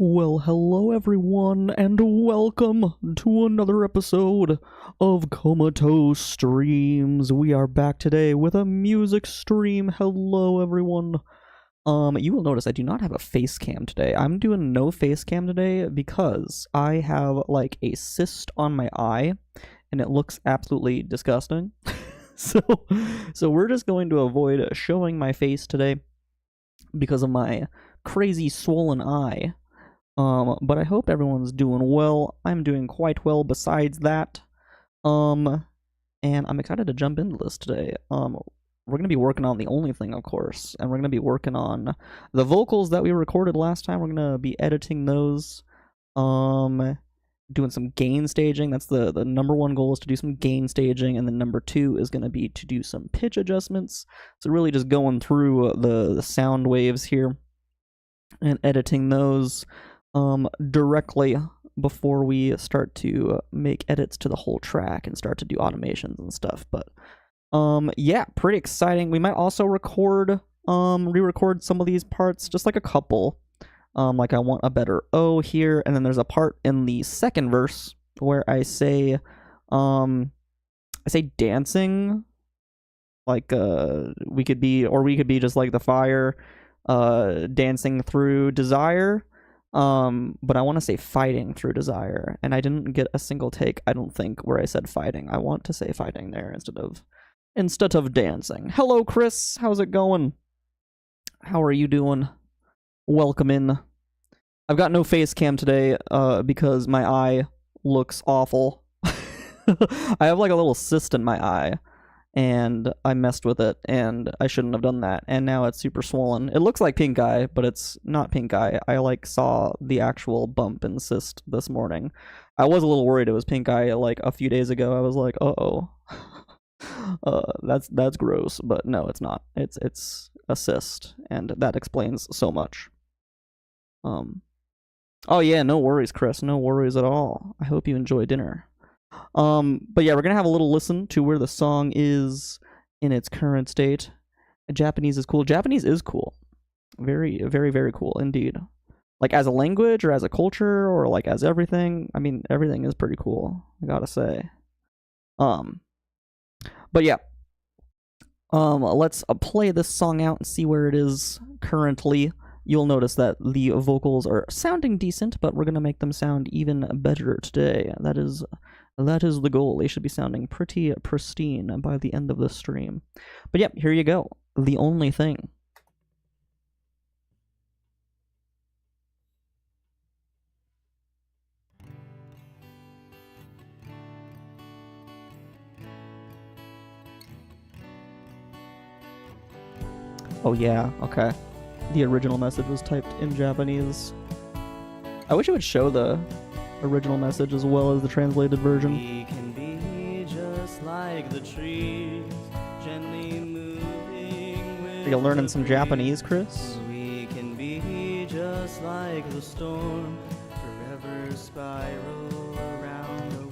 Well, hello everyone, and welcome to another episode of Comatose Streams. We are back today with a music stream. Hello everyone. You will notice I do not have a face cam today. I'm doing no face cam today because I have like a cyst on my eye, and it looks absolutely disgusting. so we're just going to avoid showing my face today because of my crazy swollen eye. But I hope everyone's doing well. I'm doing quite well besides that. And I'm excited to jump into this today. We're going to be working on the only thing, of course, and we're going to be working on the vocals that we recorded last time. We're going to be editing those, doing some gain staging. That's the number one goal, is to do some gain staging, and then number two is going to be to do some pitch adjustments. So really just going through the sound waves here and editing those directly before we start to make edits to the whole track and start to do automations and stuff. But yeah, pretty exciting. We might also re-record some of these parts, just like a couple. Like I want a better O here, and then there's a part in the second verse where I say dancing, like we could be just like the fire dancing through desire. But I want to say fighting through desire, and I didn't get a single take, I don't think, where I said fighting. I want to say fighting there instead of dancing. Hello, Chris. How's it going? How are you doing? Welcome in. I've got no face cam today, because my eye looks awful. I have like a little cyst in my eye, and I messed with it, and I shouldn't have done that, and now it's super swollen. It looks like pink eye, but it's not pink eye. I like saw the actual bump and cyst this morning. I was a little worried it was pink eye like a few days ago. I was like, uh-oh. That's gross, but no, it's not. It's a cyst, and that explains so much. Oh yeah, no worries, Chris. No worries at all. I hope you enjoy dinner. But yeah, we're gonna have a little listen to where the song is in its current state. Japanese is cool. Japanese is cool. Very, very, very cool indeed. Like as a language or as a culture or like as everything. I mean, everything is pretty cool, I gotta say. But yeah. Let's play this song out and see where it is currently. You'll notice that the vocals are sounding decent, but we're gonna make them sound even better today. That is the goal. They should be sounding pretty pristine by the end of the stream. But yep, here you go. The only thing. Oh yeah, okay. The original message was typed in Japanese. I wish it would show the original message as well as the translated version. We can be just like the trees, gently moving with Are you learning some Japanese, Chris? We can be just like the storm, forever spiral around the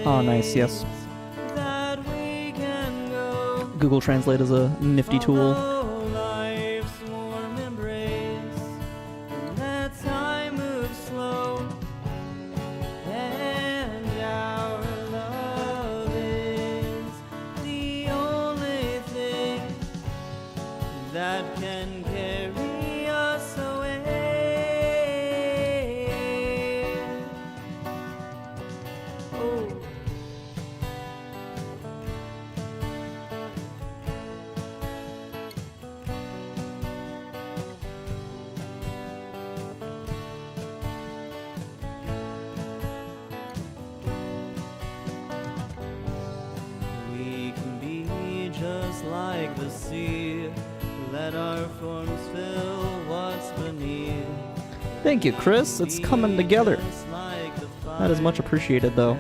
Oh, nice, yes. Google Translate is a nifty tool. Like the sea, let our forms fill what's beneath. Thank you, Chris. It's coming together. That is much appreciated, though.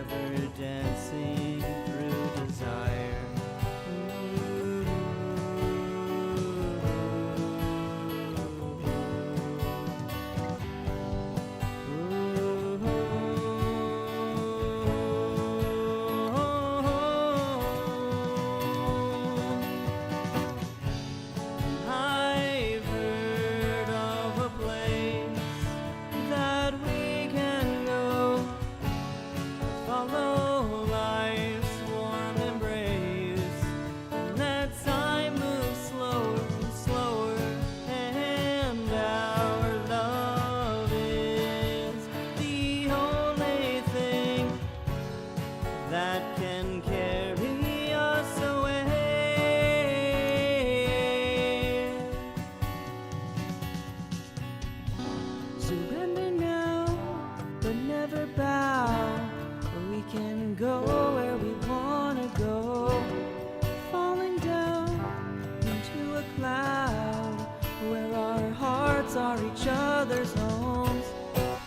never bow. We can go where we wanna go, falling down into a cloud where our hearts are each other's homes,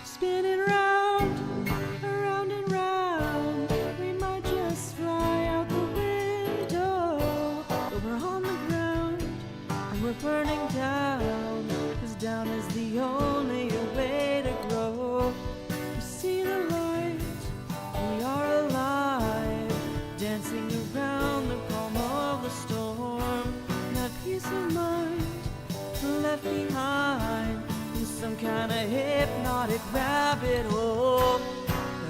spinning round, around and round. We might just fly out the window, but we're on the ground and we're burning down, 'cause down is the only way to grow. We see the light, we are alive, dancing around the calm of the storm. That peace of mind left behind in some kind of hypnotic rabbit hole.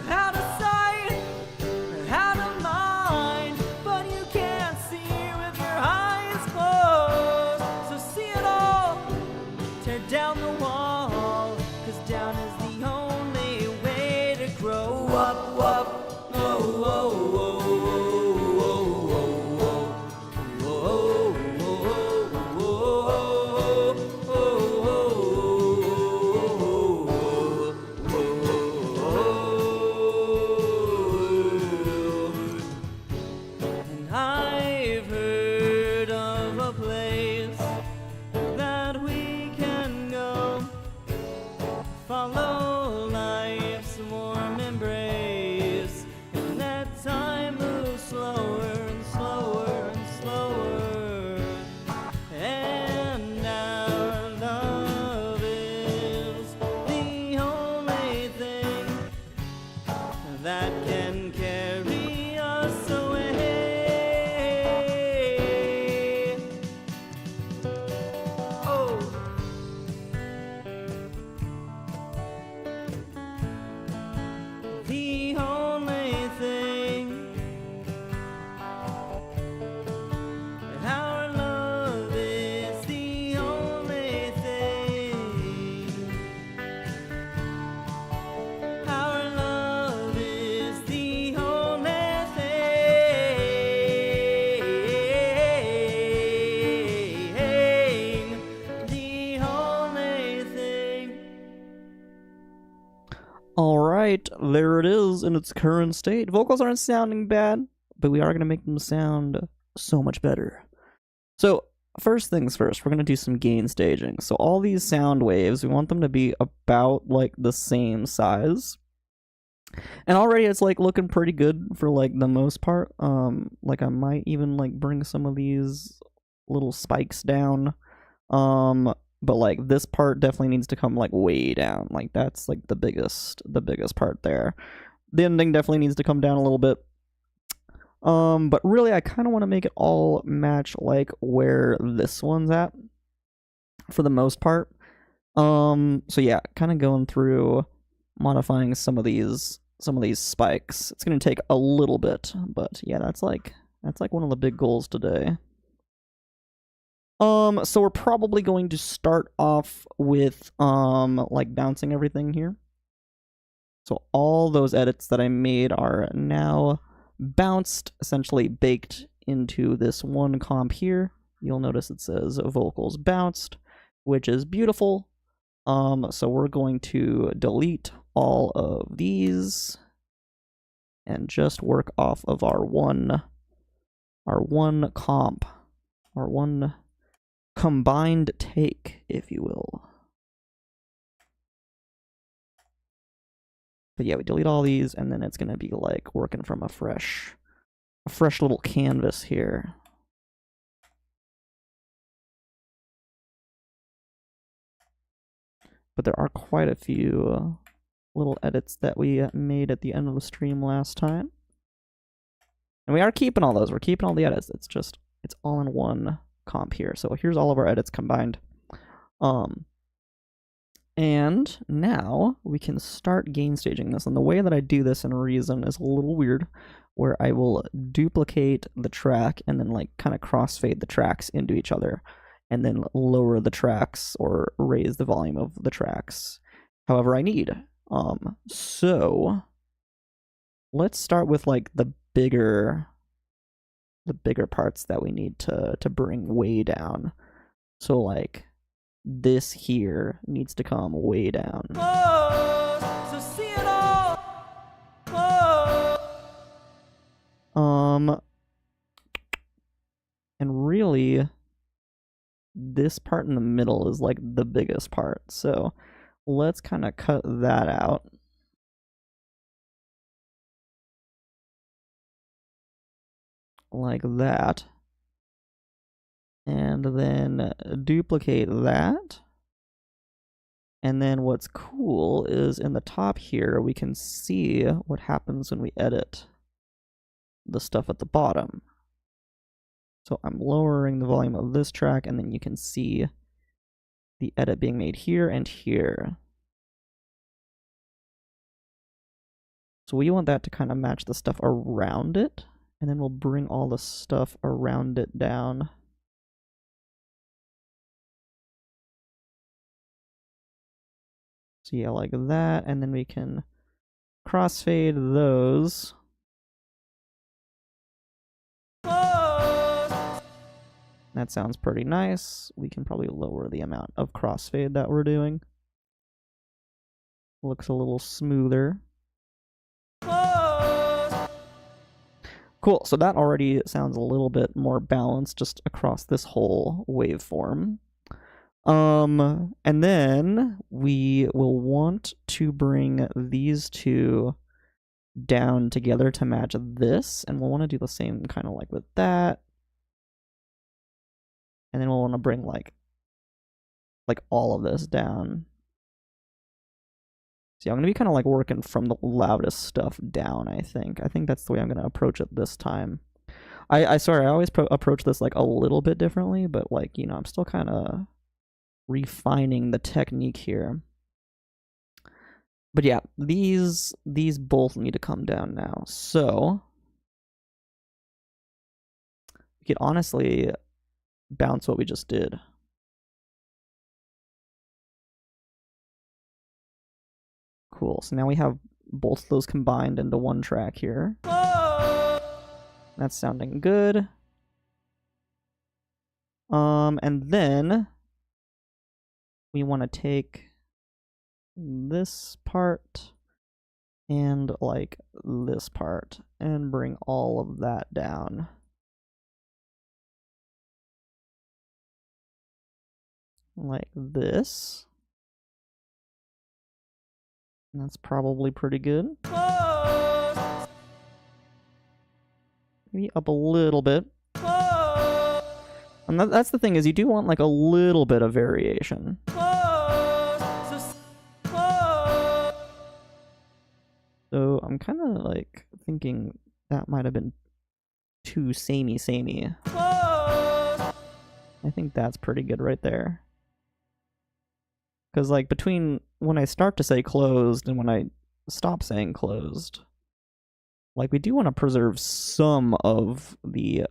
Out of sight, out of mind, but you can't see with your eyes closed. So see it all, tear down the wall, 'cause down is the only way to grow. Up, up, oh, oh, oh, I've heard of a place that we can go, follow life's warm embrace, and that time moves slower and slower and slower, and our love is the only thing that can carry us away. Oh, the only thing. Our love is the only thing. Our love is the only thing. The only thing. Alright, there it is in its current state. Vocals aren't sounding bad, but we are going to make them sound so much better. So, first things first, we're going to do some gain staging. So all these sound waves, we want them to be about like the same size. And already it's like looking pretty good for like the most part. Like I might even like bring some of these little spikes down. But like this part definitely needs to come like way down. Like that's like the biggest part there. The ending definitely needs to come down a little bit. But really I kind of want to make it all match like where this one's at for the most part. So yeah, kind of going through modifying some of these spikes. It's going to take a little bit, but yeah, that's like one of the big goals today. So we're probably going to start off with like bouncing everything here. So all those edits that I made are now bounced, essentially baked into this one comp here. You'll notice it says vocals bounced, which is beautiful. So we're going to delete all of these and just work off of our one comp, our one combined take, if you will. But yeah, we delete all these, and then it's gonna be like working from a fresh little canvas here. But there are quite a few little edits that we made at the end of the stream last time. And we are keeping all those. We're keeping all the edits. It's all in one comp here. So here's all of our edits combined. And now we can start gain staging this. And the way that I do this in Reason is a little weird, where I will duplicate the track and then like kind of crossfade the tracks into each other, and then lower the tracks or raise the volume of the tracks however I need. So let's start with like the bigger parts that we need to bring way down. So like this here needs to come way down. Oh, so see it all, honestly, this part in the middle is like the biggest part. So let's kind of cut that out. Like that. And then duplicate that. And then what's cool is in the top here, we can see what happens when we edit the stuff at the bottom. So I'm lowering the volume of this track, and then you can see the edit being made here and here. So we want that to kind of match the stuff around it, and then we'll bring all the stuff around it down. So yeah, like that, and then we can crossfade those. That sounds pretty nice. We can probably lower the amount of crossfade that we're doing. Looks a little smoother. Cool, so that already sounds a little bit more balanced just across this whole waveform. And then we will want to bring these two down together to match this, and we'll want to do the same kind of like with that. And then we'll want to bring like all of this down. See, I'm going to be kind of like working from the loudest stuff down, I think. I think that's the way I'm going to approach it this time. I swear, I always approach this like a little bit differently, but like, you know, I'm still kind of refining the technique here. But yeah, these both need to come down now. So we could honestly bounce what we just did. Cool. So now we have both of those combined into one track here. That's sounding good. And then we want to take this part and like this part and bring all of that down. Like this. And that's probably pretty good. Maybe up a little bit. And that's the thing, is you do want like a little bit of variation. So I'm kind of like thinking that might have been too samey. I think that's pretty good right there. Because like between when I start to say closed and when I stop saying closed, like we do want to preserve some of the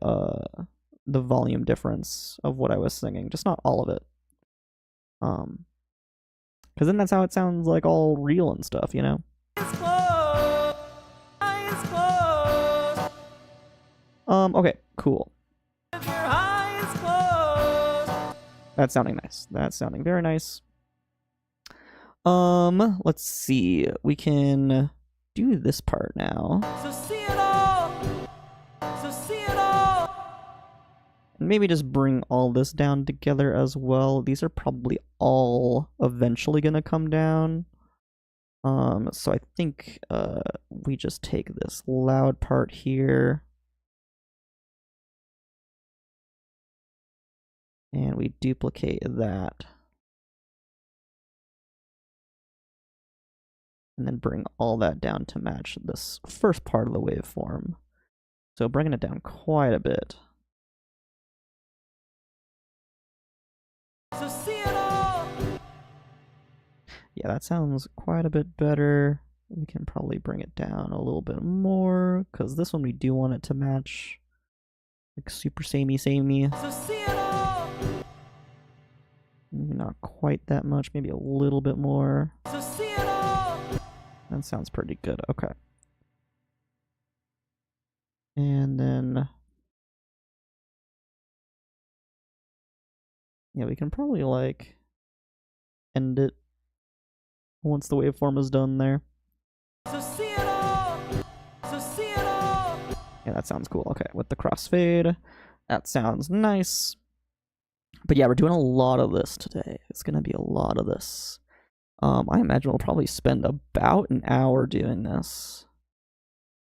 volume difference of what I was singing, just not all of it. Because then that's how it sounds like all real and stuff, you know? Okay, cool. That's sounding nice. That's sounding very nice. Let's see. We can do this part now. So see it all. So see it all. And maybe just bring all this down together as well. These are probably all eventually gonna come down. So I think we just take this loud part here. And we duplicate that. And then bring all that down to match this first part of the waveform. So bringing it down quite a bit. So see it all. Yeah, that sounds quite a bit better. We can probably bring it down a little bit more, because this one we do want it to match like super samey. So see it all. Maybe not quite that much, maybe a little bit more. So see it all. That sounds pretty good. Okay. And then yeah, we can probably like end it once the waveform is done there. So see it all. So see it all. Yeah, that sounds cool. Okay, with the crossfade, That sounds nice. But yeah, we're doing a lot of this today. It's gonna be a lot of this. I imagine we'll probably spend about an hour doing this.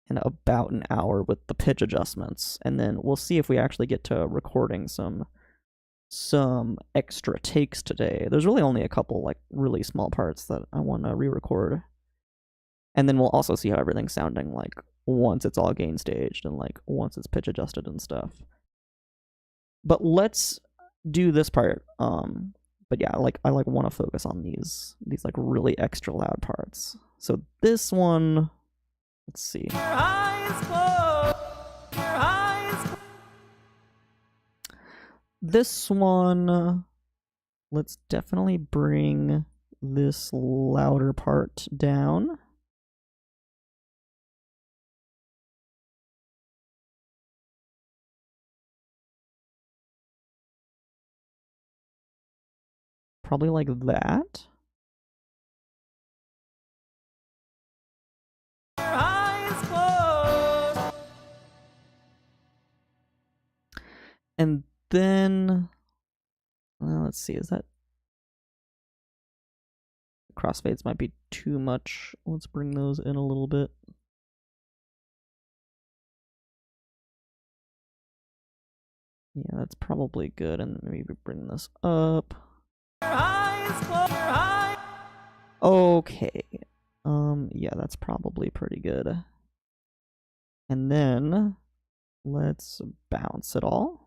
And about an hour with the pitch adjustments. And then we'll see if we actually get to recording some extra takes today. There's really only a couple like really small parts that I want to re-record. And then we'll also see how everything's sounding like once it's all gain staged and like once it's pitch adjusted and stuff. But let's do this part. But yeah, I want to focus on these like really extra loud parts. So this one, let's see. This one, let's definitely bring this louder part down. Probably like that. And then, let's see, is that... Crossfades might be too much. Let's bring those in a little bit. Yeah, that's probably good, and maybe bring this up. Okay. Yeah, that's probably pretty good. And then, let's bounce it all.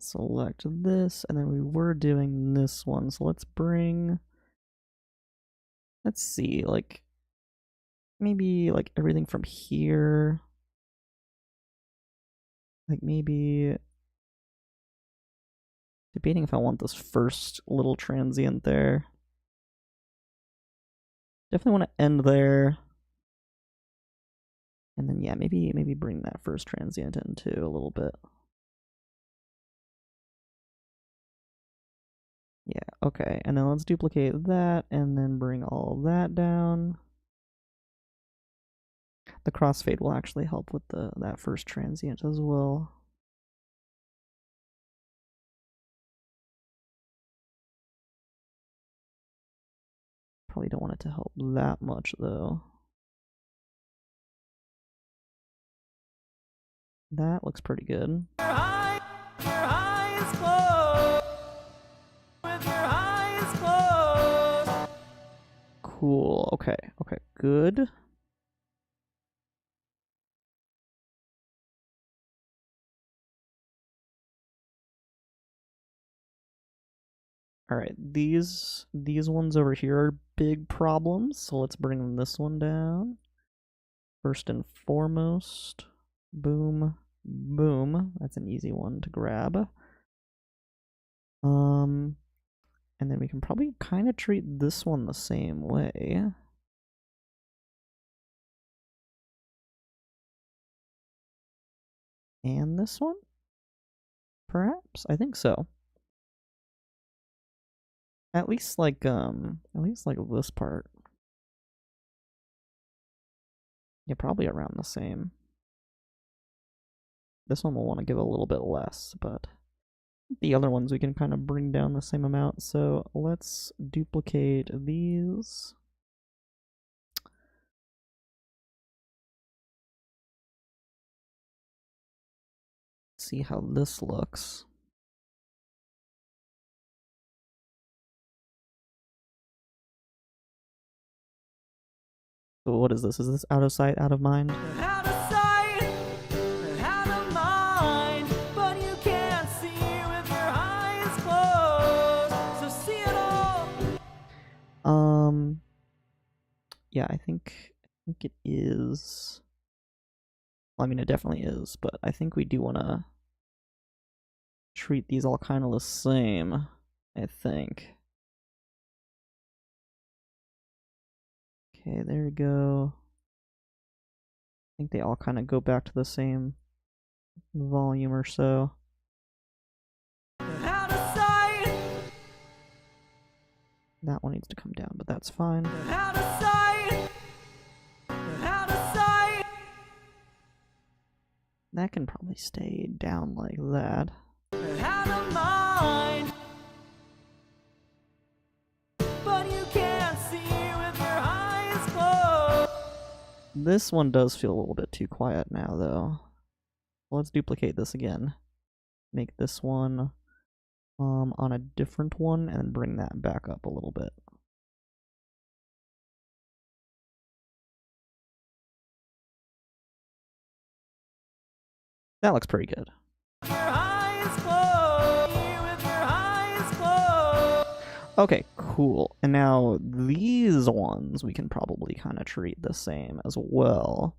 Select this, and then we were doing this one, so let's bring... Let's see, like... Maybe, like, everything from here... Like, maybe... Debating if I want this first little transient there. Definitely want to end there. And then, yeah, maybe bring that first transient in too a little bit. Yeah, okay. And then let's duplicate that and then bring all of that down. The crossfade will actually help with that first transient as well. Probably don't want it to help that much though. That looks pretty good. Cool. Okay, good. Alright, these ones over here are big problems, so let's bring this one down. First and foremost, boom, boom. That's an easy one to grab. And then we can probably kind of treat this one the same way. And this one? Perhaps? I think so. At least like this part. Yeah, probably around the same. This one will want to give a little bit less, but the other ones we can kind of bring down the same amount. So let's duplicate these. See how this looks. So what is this? Is this out of sight, out of mind? Out of sight, out of mind, but you can't see with your eyes closed, so see it all. Yeah, I think it is. Well, I mean, it definitely is, but I think we do want to treat these all kind of the same, I think. Okay, there we go. think they all kind of go back to the same volume or so. Out of sight, That one needs to come down, but that's fine. out of sight, out of sight. That can probably stay down like that. Out of mind, but you can't see with your eyes closed. This one does feel a little bit too quiet now, though. Let's duplicate this again. Make this one on a different one and bring that back up a little bit. That looks pretty good. Your eyes closed, with your eyes closed. Okay, cool. And now these ones we can probably kind of treat the same as well.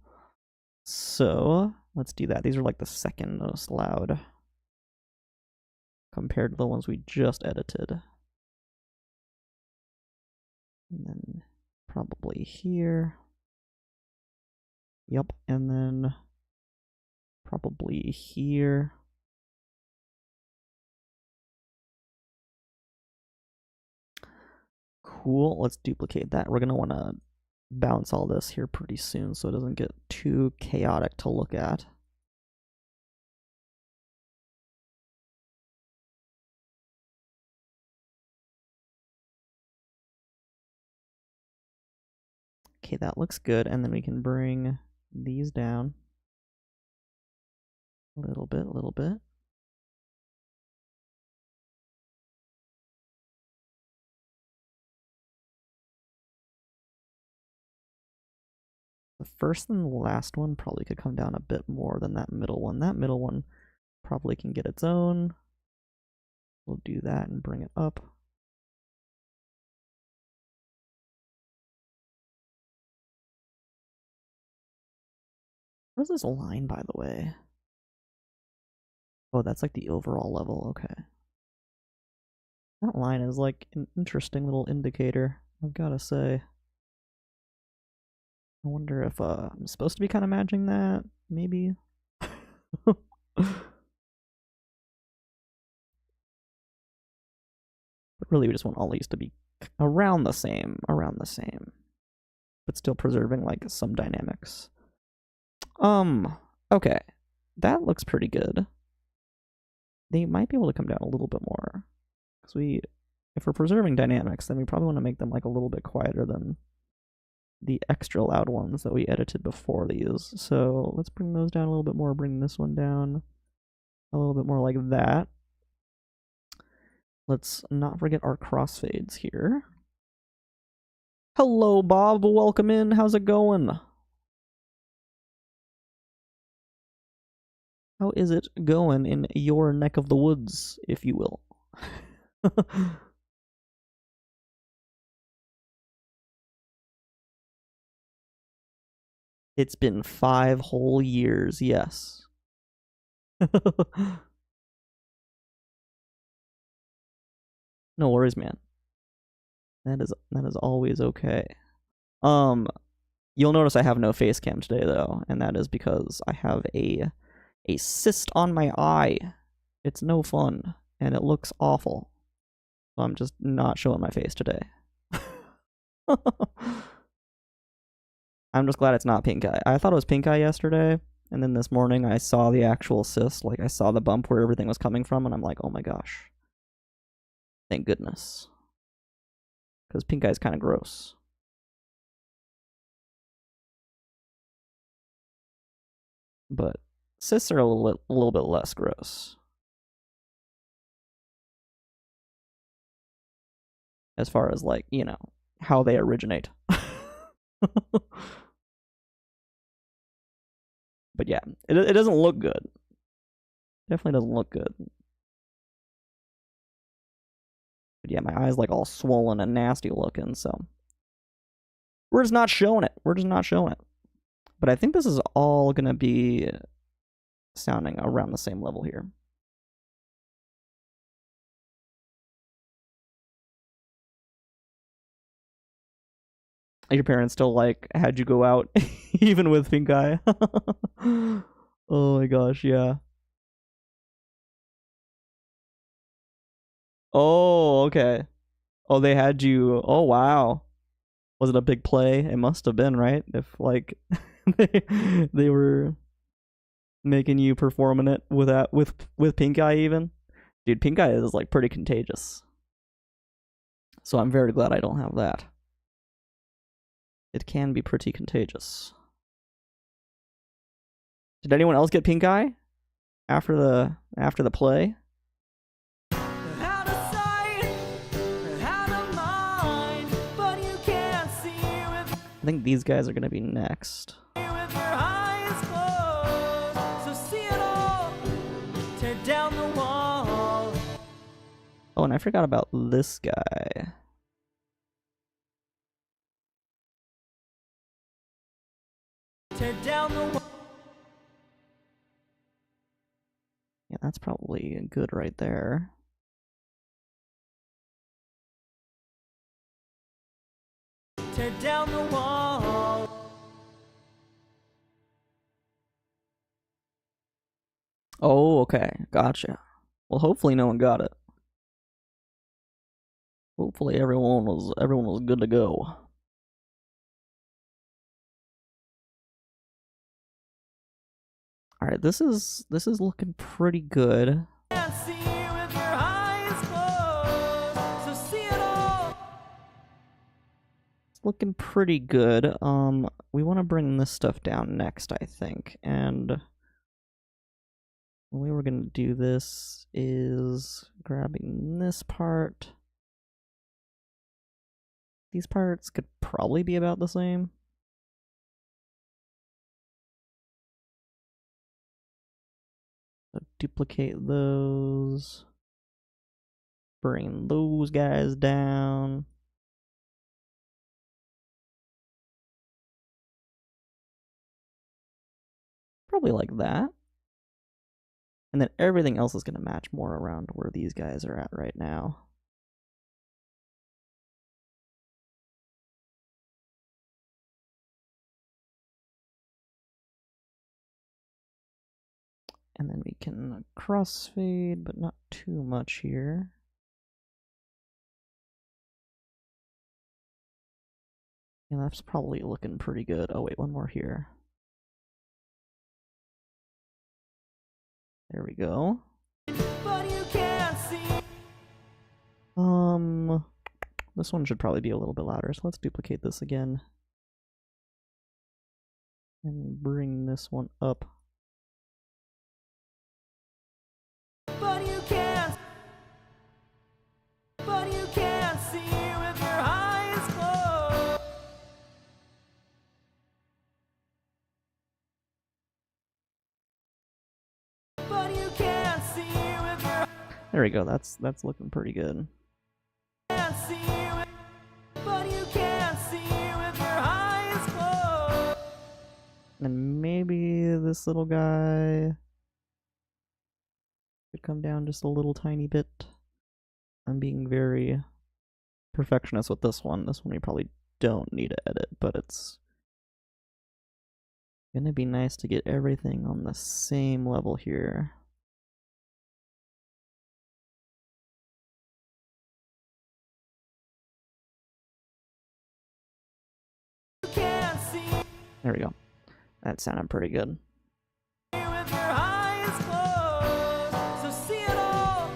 So let's do that. These are like the second most loud compared to the ones we just edited. And then probably here. Yep, and then probably here. Cool, let's duplicate that. We're gonna wanna bounce all this here pretty soon so it doesn't get too chaotic to look at. Okay, that looks good, and then we can bring these down a little bit, a little bit. The first and the last one probably could come down a bit more than that middle one. That middle one probably can get its own. We'll do that and bring it up. What is this line, by the way? Oh, that's like the overall level, okay. That line is like an interesting little indicator, I've gotta say. I wonder if I'm supposed to be kind of matching that, maybe? But really we just want all these to be around the same, but still preserving like some dynamics. Okay, that looks pretty good. They might be able to come down a little bit more, because if we're preserving dynamics, then we probably want to make them like a little bit quieter than the extra loud ones that we edited before these. So let's bring those down a little bit more, bring this one down a little bit more like that. Let's not forget our crossfades here. Hello, Bob. Welcome in. How's it going? How is it going in your neck of the woods, if you will? It's been 5 whole years, yes. No worries, man. That is always okay. You'll notice I have no face cam today though, and that is because I have a cyst on my eye. It's no fun, and it looks awful. So I'm just not showing my face today. I'm just glad it's not pink eye. I thought it was pink eye yesterday, and then this morning I saw the actual cyst, like I saw the bump where everything was coming from, and I'm like, oh my gosh. Thank goodness. Because pink eye's kind of gross. But cysts are a little bit less gross. As far as, like, you know, how they originate. But yeah, it doesn't look good. Definitely doesn't look good. But yeah, my eye's like all swollen and nasty looking, so we're just not showing it. We're just not showing it. But I think this is all gonna be sounding around the same level here. Your parents still like had you go out even with pink eye. Oh my gosh, yeah. Oh, okay. Oh, they had you. Oh, wow. Was it a big play? It must have been, right? If like they were making you performing it with pink eye even. Dude, pink eye is like pretty contagious. So I'm very glad I don't have that. It can be pretty contagious. Did anyone else get pink eye after the play? Out of sight, out of mind, but you can't see with I think these guys are gonna be next. your eyes closed. So see it all, tear down the wall. Oh, and I forgot about this guy. Tear down the wall. Yeah, that's probably good right there. Tear down the wall. Oh, okay. Gotcha. Well, hopefully no one got it. Hopefully everyone was good to go. All right, this is looking pretty good. Can't see with your eyes closed. So see it all. It's looking pretty good. We want to bring this stuff down next, I think. And the way we're gonna do this is grabbing this part. These parts could probably be about the same. So duplicate those. Bring those guys down. Probably like that. And then everything else is going to match more around where these guys are at right now. And then we can crossfade, but not too much here. Yeah, that's probably looking pretty good. Oh wait, one more here. There we go. But you can't see. This one should probably be a little bit louder, so let's duplicate this again. And bring this one up. But you can't. But you can't see with your eyes closed. But you can't see with your There we go. That's looking pretty good. can't see with, but you can't see with your eyes closed. And maybe this little guy could come down just a little tiny bit. I'm being very perfectionist with this one. This one we probably don't need to edit, but it's gonna be nice to get everything on the same level here. You can't see There we go. That sounded pretty good. with your eyes closed. So see it all.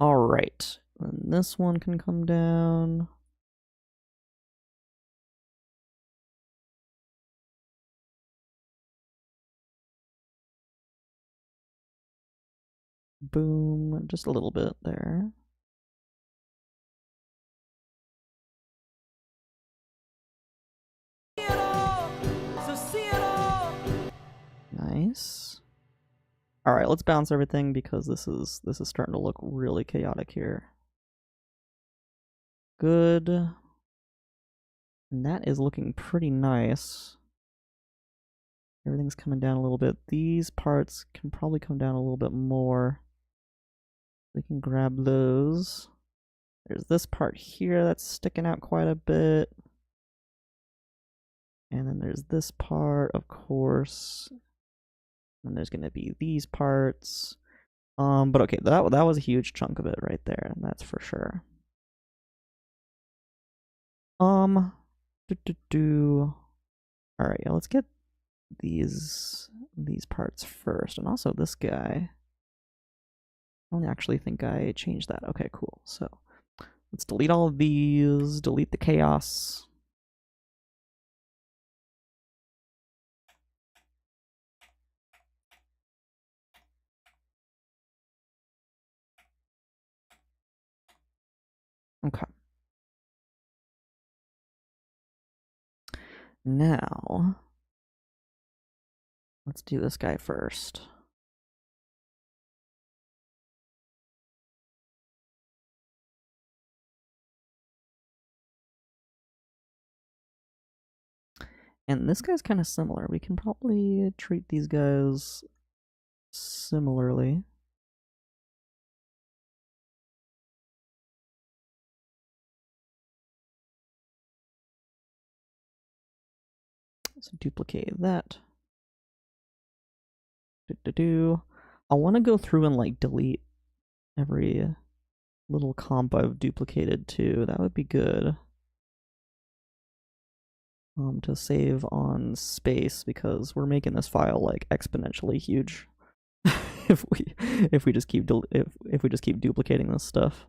Alright. And this one can come down. Boom. Just a little bit there. See it all. So see it all. Nice. Alright, let's bounce everything because this is starting to look really chaotic here. Good. And that is looking pretty nice. Everything's coming down a little bit. These parts can probably come down a little bit more. We can grab those. There's this part here that's sticking out quite a bit. And then there's this part, of course. And there's going to be these parts. But okay, that was a huge chunk of it right there, that's for sure. All right, yeah, let's get these parts first, and also this guy. I don't actually think I changed that. Okay, cool. So let's delete all of these, delete the chaos. Okay. Now, let's do this guy first. And this guy's kind of similar. We can probably treat these guys similarly. So duplicate that. I want to go through and like delete every little comp I've duplicated too. That would be good. To save on space, because we're making this file like exponentially huge if we just keep if we just keep duplicating this stuff.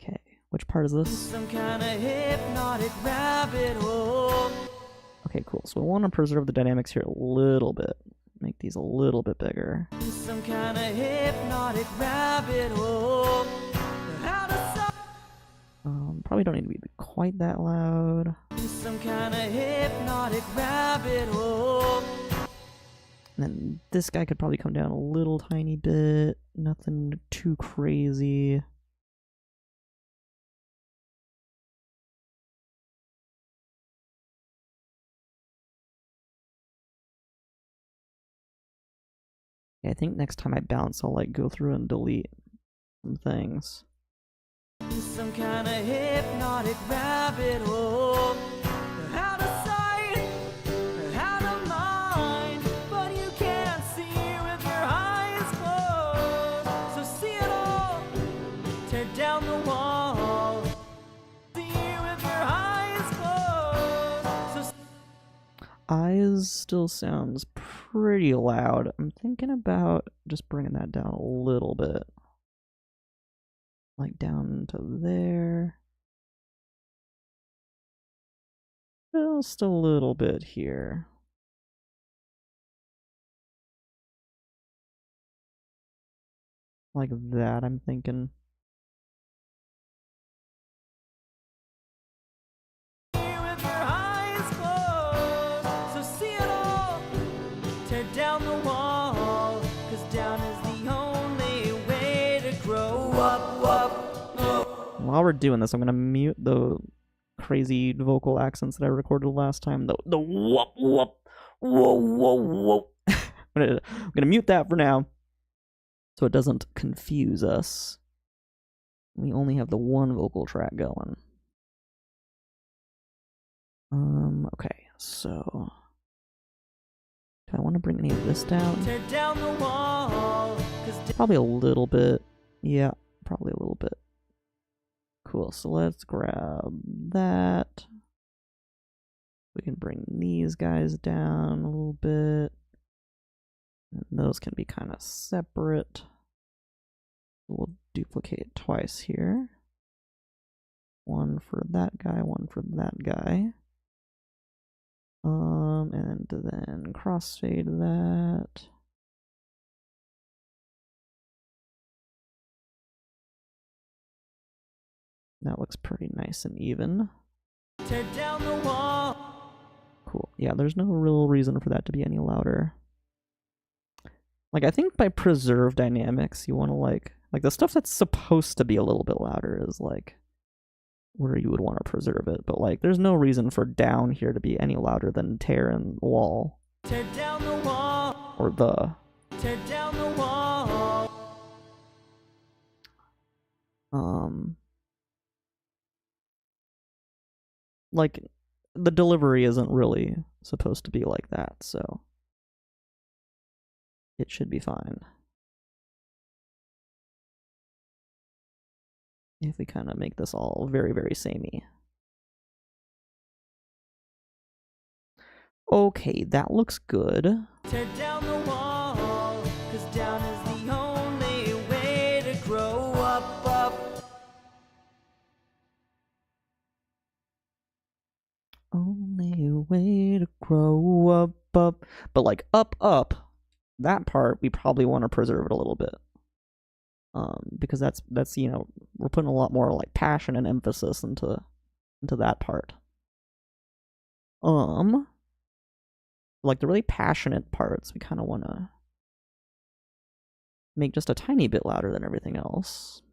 Okay, which part is this? Some kind of hypnotic rabbit hole. Okay, cool. So we want to preserve the dynamics here a little bit. Make these a little bit bigger. Some kind of hypnotic rabbit hole. How to Probably don't need to be quite that loud. some kind of hypnotic rabbit hole. And then this guy could probably come down a little tiny bit. Nothing too crazy. Yeah, I think next time I bounce, I'll like go through and delete some things. Some kind of hypnotic rabbit hole. Out of sight, out of mind, but you can't see with your eyes closed. So see it all, tear down the wall. See with your eyes closed. So Eyes still sounds pretty loud. I'm thinking about just bringing that down a little bit. Like down to there. Just a little bit here. Like that, I'm thinking. with your eyes closed. So see it all, tear down the wall. 'Cause down is the only way to grow up. While we're doing this, I'm gonna mute the crazy vocal accents that I recorded last time. The whoop whoop whoa whoa whoa. I'm gonna mute that for now, so it doesn't confuse us. We only have the one vocal track going. Okay, so do I want to bring any of this down? Tear down the wall. 'Cause Probably a little bit. Yeah, probably a little bit. Cool, so let's grab that. We can bring these guys down a little bit. And those can be kind of separate. We'll duplicate twice here. One for that guy, one for that guy. And then crossfade that. That looks pretty nice and even. tear down the wall. Cool. Yeah, there's no real reason for that to be any louder. Like, I think by preserve dynamics, you want to like the stuff that's supposed to be a little bit louder is like where you would want to preserve it. But like, there's no reason for down here to be any louder than tear and wall. Tear down the wall. Or the. Tear down the wall. Like, the delivery isn't really supposed to be like that, so it should be fine. If we kind of make this all very, very samey. Okay, that looks good. Tear down the wall, 'cause down is the only way to grow up. Only way to grow up. But like up, that part we probably want to preserve it a little bit. Because that's you know, we're putting a lot more like passion and emphasis into that part. Like the really passionate parts, we kind of want to make just a tiny bit louder than everything else.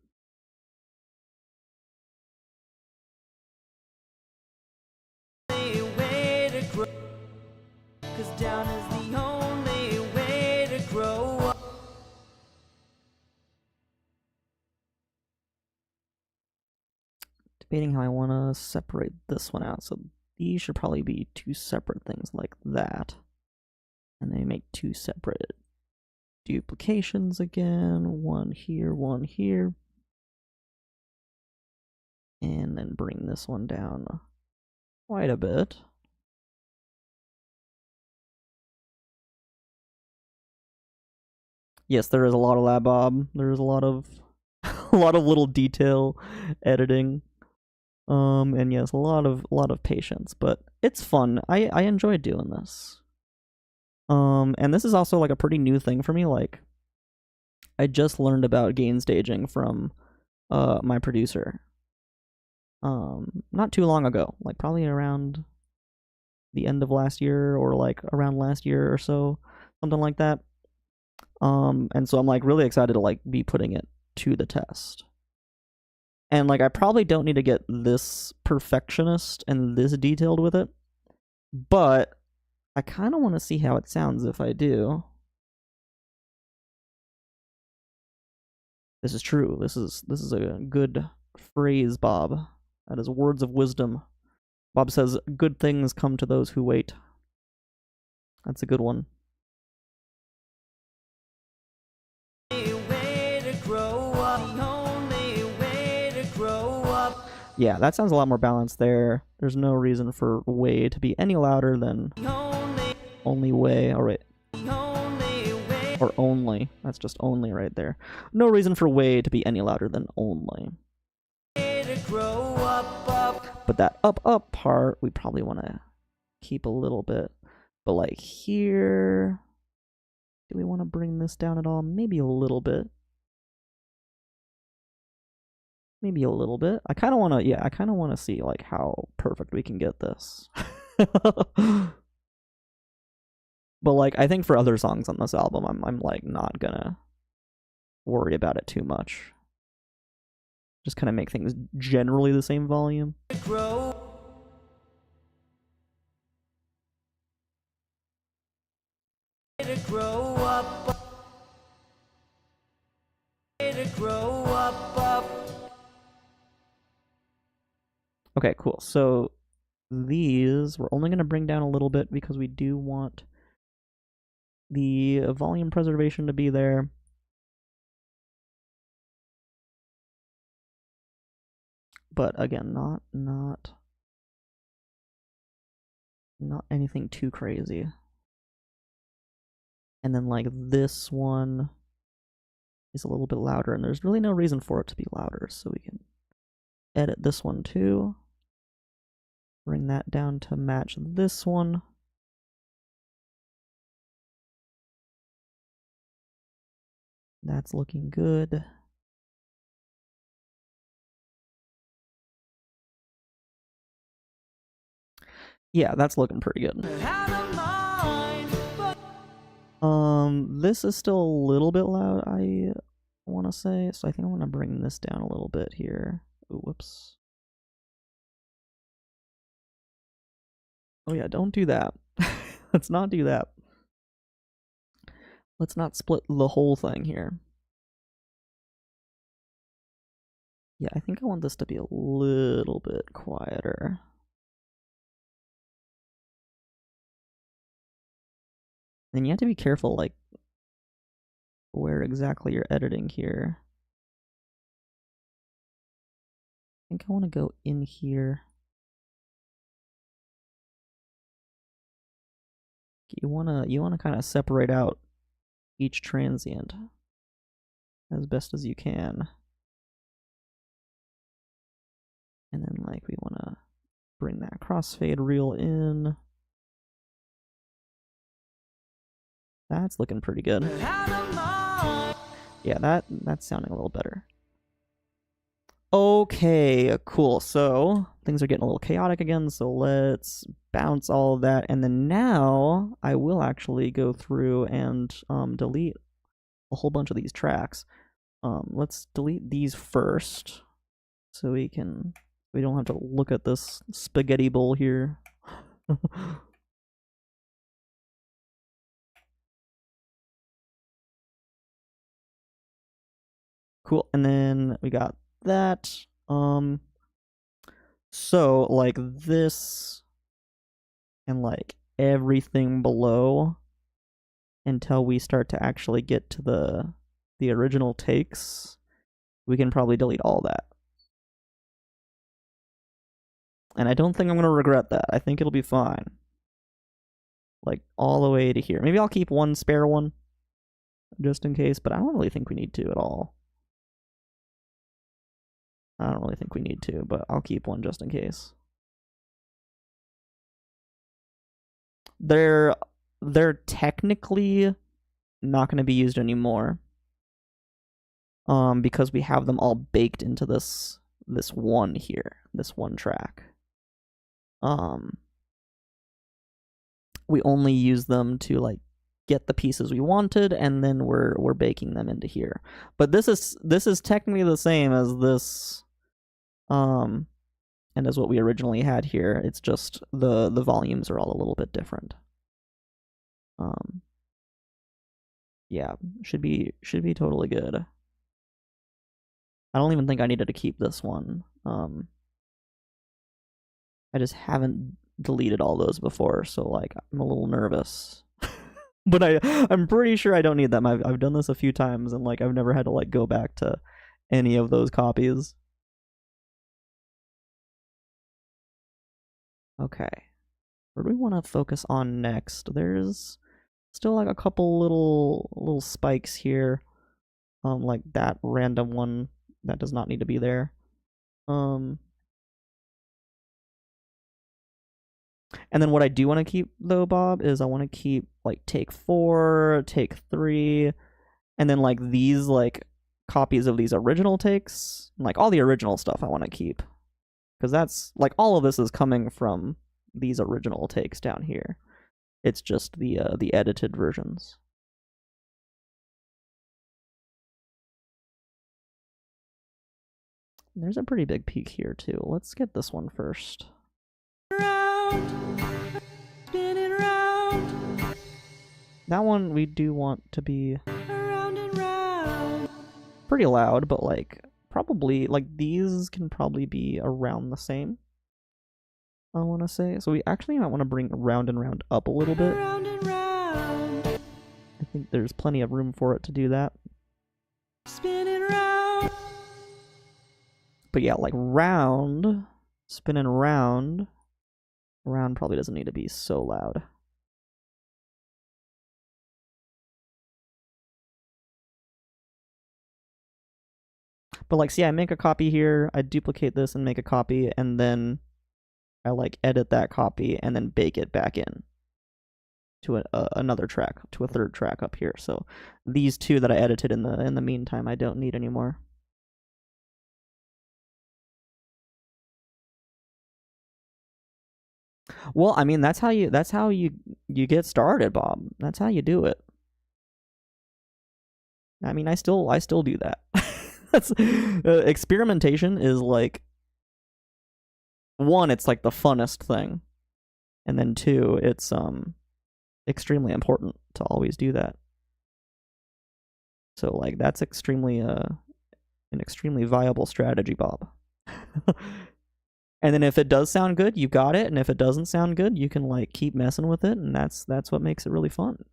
Down is the only way to grow up. Debating how I want to separate this one out. So these should probably be two separate things like that. And they make two separate duplications again. One here, one here. And then bring this one down quite a bit. Yes, there is a lot of lab bob. There is a lot of a lot of little detail editing. And yes, a lot of patience, but it's fun. I enjoy doing this. And this is also like a pretty new thing for me. Like, I just learned about gain staging from my producer. Not too long ago, like probably around the end of last year or like around last year or so, something like that. And so I'm like really excited to like be putting it to the test. And like I probably don't need to get this perfectionist and this detailed with it, but I kind of want to see how it sounds if I do. This is true. This is a good phrase, Bob. That is words of wisdom. Bob says, "Good things come to those who wait." That's a good one. Yeah, that sounds a lot more balanced there. There's no reason for way to be any louder than only way. All right. Or only. That's just only right there. No reason for way to be any louder than only. But that up part, we probably want to keep a little bit. But like here, do we want to bring this down at all? Maybe a little bit. Maybe a little bit. I kind of want to, yeah, I kind of want to see like how perfect we can get this. But like, I think for other songs on this album, I'm like not gonna worry about it too much. Just kind of make things generally the same volume. Okay, cool. So these we're only going to bring down a little bit because we do want the volume preservation to be there. But again, not anything too crazy. And then like this one is a little bit louder, and there's really no reason for it to be louder, so we can edit this one too. Bring that down to match this one. That's looking good. Yeah, that's looking pretty good. This is still a little bit loud, I want to say, so I think I'm going to bring this down a little bit here. Ooh, whoops. Oh yeah, don't do that. Let's not do that. Let's not split the whole thing here. Yeah, I think I want this to be a little bit quieter. And you have to be careful, like, where exactly you're editing here. I think I want to go in here. You wanna kind of separate out each transient as best as you can. And then like we wanna bring that crossfade reel in. That's looking pretty good. Yeah, that's sounding a little better. Okay, cool. So things are getting a little chaotic again, so let's bounce all of that. And then now I will actually go through and delete a whole bunch of these tracks. Let's delete these first so we don't have to look at this spaghetti bowl here. Cool. And then we got that. So like this and like everything below until we start to actually get to the original takes, we can probably delete all that. And I don't think I'm gonna regret that. I think it'll be fine. Like all the way to here. Maybe I'll keep one spare one just in case, but I don't really think we need to at all. I don't really think we need to, but I'll keep one just in case. They're technically not going to be used anymore, because we have them all baked into this one here, this one track. We only use them to like get the pieces we wanted, and then we're baking them into here. But this is technically the same as this. And as what we originally had here, it's just the volumes are all a little bit different. Yeah, should be totally good. I don't even think I needed to keep this one. I just haven't deleted all those before, so like I'm a little nervous. But I'm pretty sure I don't need them. I've done this a few times, and like I've never had to like go back to any of those copies. Okay, where do we want to focus on next? There's still like a couple little spikes here, like that random one that does not need to be there. And then what I do want to keep though, Bob, is I want to keep like take 4, take 3, and then like these like copies of these original takes, like all the original stuff I want to keep. Because that's like all of this is coming from these original takes down here. It's just the edited versions. There's a pretty big peak here too. Let's get this one first. Round, spinning round. That one we do want to be round and round. Pretty loud, but like probably like these can probably be around the same, I want to say. So we actually might want to bring round and round up a little bit. Round and round. I think there's plenty of room for it to do that. Spinning round. But yeah, like round, spinning round. Round probably doesn't need to be so loud. But like, see, I make a copy here, I duplicate this and make a copy, and then I like edit that copy and then bake it back in to another track, to a third track up here. So these two that I edited in the meantime, I don't need anymore. Well, I mean, that's how you get started, Bob. That's how you do it. I mean, I still do that. That's experimentation is like one, it's like the funnest thing. And then 2, it's extremely important to always do that. So like that's extremely an extremely viable strategy, Bob. And then if it does sound good, you got it, and if it doesn't sound good, you can like keep messing with it, and that's what makes it really fun.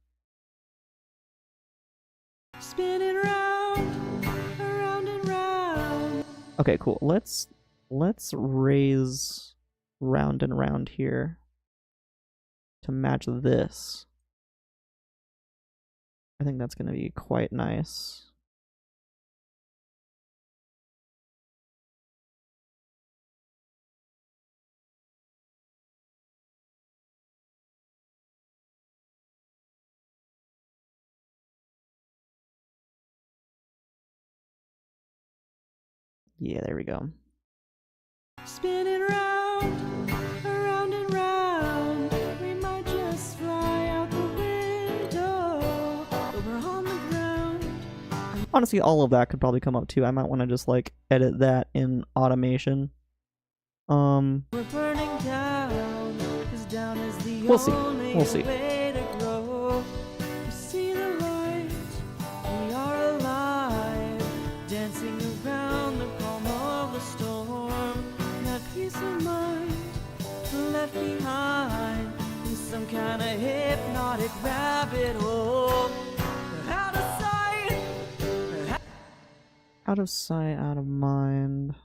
Spinning round, around and round. Okay, cool. Let's raise round and round here to match this. I think that's going to be quite nice. Yeah, there we go. Spinning round, around and round. We might just fly out the window, but we're on the ground. Honestly, all of that could probably come up too. I might want to just like edit that in automation. We're burning down, 'cause down is the We'll see. only We'll see. way to grow. We see the light, we are alive, dancing around the calm of the storm. That peace of mind left behind in some kind of hypnotic rabbit hole. Out of sight, Out of sight, out of mind.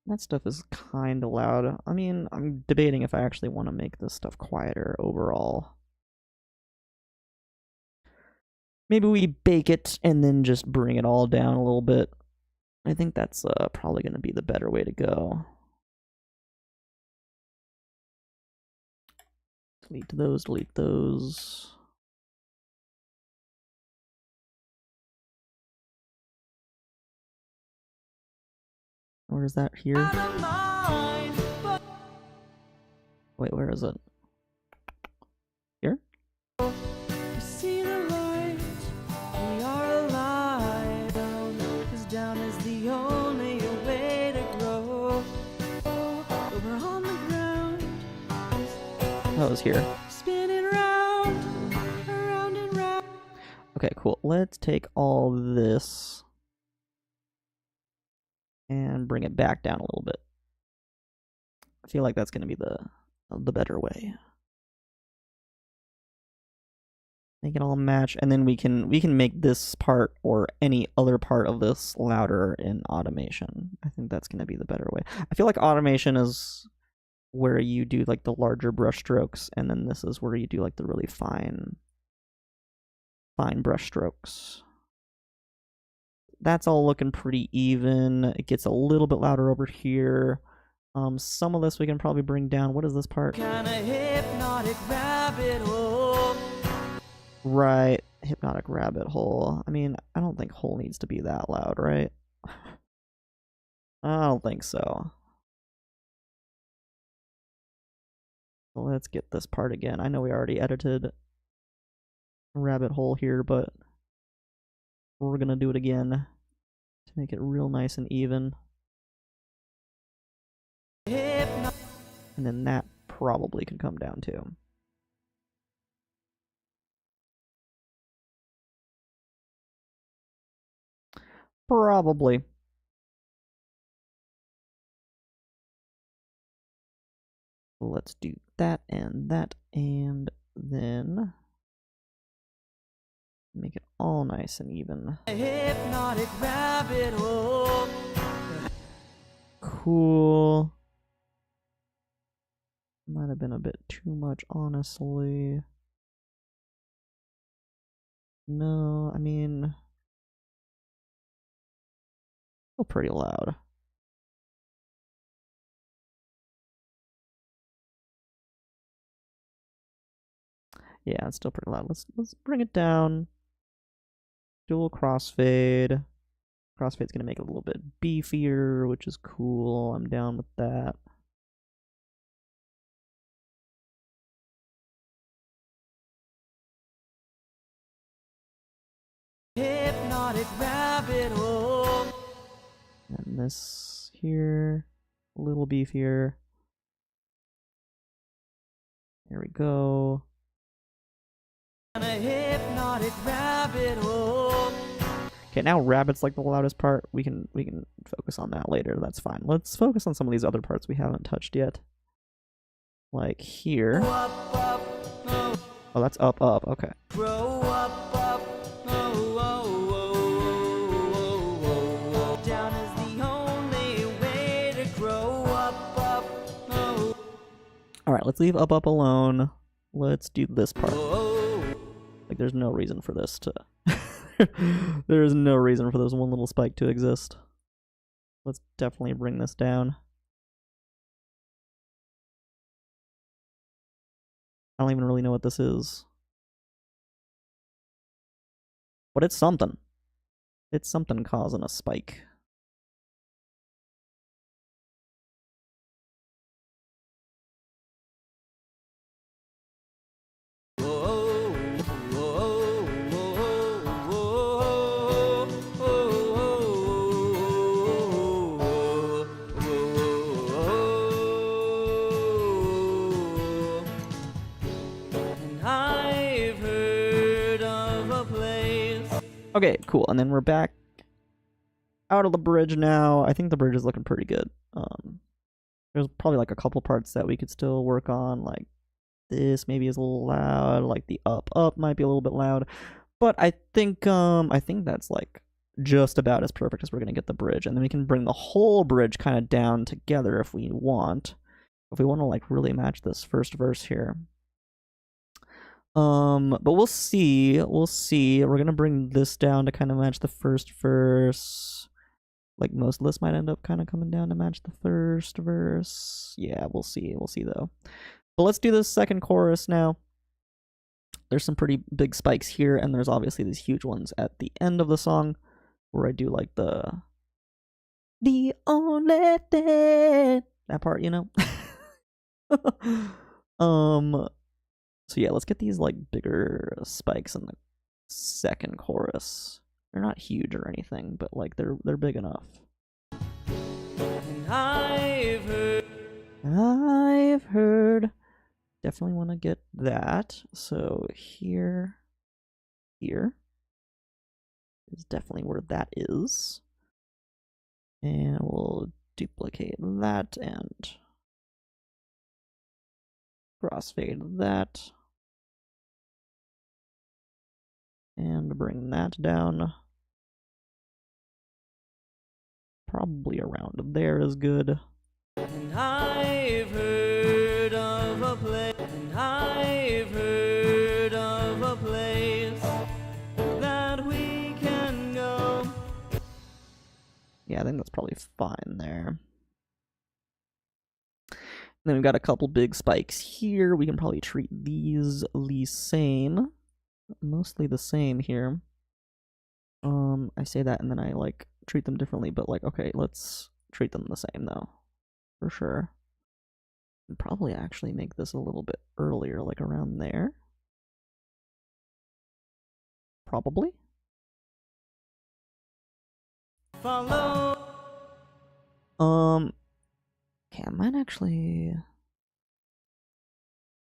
That stuff is kind of loud. I mean, I'm debating if I actually want to make this stuff quieter overall. Maybe we bake it and then just bring it all down a little bit. I think that's probably going to be the better way to go. Delete those, delete those. Where is that here? out of mind, but Wait, where is it? Here? we see the light, we are alive. 'Cause down is the only way to grow. But we're on the ground, Oh, it was here. spinning round, around and round. Okay, cool. Let's take all this and bring it back down a little bit. I feel like that's going to be the better way. Make it all match, and then we can make this part or any other part of this louder in automation. I think that's going to be the better way. I feel like automation is where you do like the larger brush strokes, and then this is where you do like the really fine brush strokes. That's all looking pretty even. It gets a little bit louder over here. Some of this we can probably bring down. What is this part? Kind of hypnotic rabbit hole. Right, hypnotic rabbit hole. I mean, I don't think hole needs to be that loud, right? I don't think so. Let's get this part again. I know we already edited rabbit hole here, but we're gonna do it again to make it real nice and even. Hypno- And then that probably could come down too. Probably. Let's do that, and then make it all nice and even. hypnotic rabbit hole. Cool. Might have been a bit too much, honestly. No, I mean, still pretty loud. Yeah, it's still pretty loud. Let's bring it down. Dual crossfade. Crossfade's gonna make it a little bit beefier, which is cool. I'm down with that. Hypnotic rabbit hole. And this here, a little beefier. There we go. A hypnotic rabbit hole. Okay, now rabbit's like the loudest part. We can focus on that later. That's fine. Let's focus on some of these other parts we haven't touched yet. Like here. Oh, that's up, up. Okay. Grow up, up. Down is the only way to grow up, up. All right, let's leave up, up alone. Let's do this part. Like, there's no reason for this to... There is no reason for this one little spike to exist. Let's definitely bring this down. I don't even really know what this is. But it's something. It's something causing a spike. Okay, cool. And then we're back out of the bridge now. I think the bridge is looking pretty good. There's probably like a couple parts that we could still work on, like this maybe is a little loud, like the up up might be a little bit loud. But I think that's like just about as perfect as we're gonna get the bridge. And then we can bring the whole bridge kind of down together if we want. If we want to like really match this first verse here. But we'll see. We'll see. We're gonna bring this down to kind of match the first verse. Like most of this might end up kind of coming down to match the first verse. Yeah, we'll see. We'll see though. But let's do this second chorus now. There's some pretty big spikes here, and there's obviously these huge ones at the end of the song, where I do like the only thing, that part, you know. So yeah, let's get these like bigger spikes in the second chorus. They're not huge or anything, but like they're big enough. And I've heard. Definitely want to get that. So here is definitely where that is. And we'll duplicate that and crossfade that. And bring that down. Probably around there is good. And I've heard of a place. And I've heard of a place that we can go. Yeah, I think that's probably fine there. And then we've got a couple big spikes here. We can probably treat these the same. Mostly the same here. I say that and then I like treat them differently, but like, okay, let's treat them the same though, for sure. And probably actually make this a little bit earlier, like around there. Probably. Follow. Okay, I might actually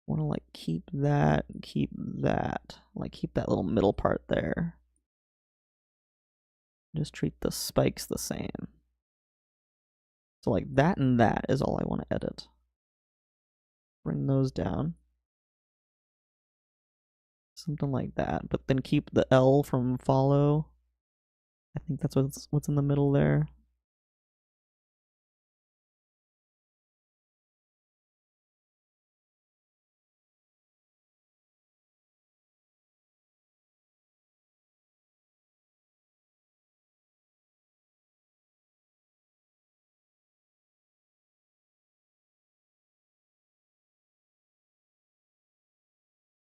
want to like keep that, like keep that little middle part there. Just treat the spikes the same. So like that and that is all I want to edit. Bring those down. Something like that, but then keep the L from follow. I think that's what's in the middle there.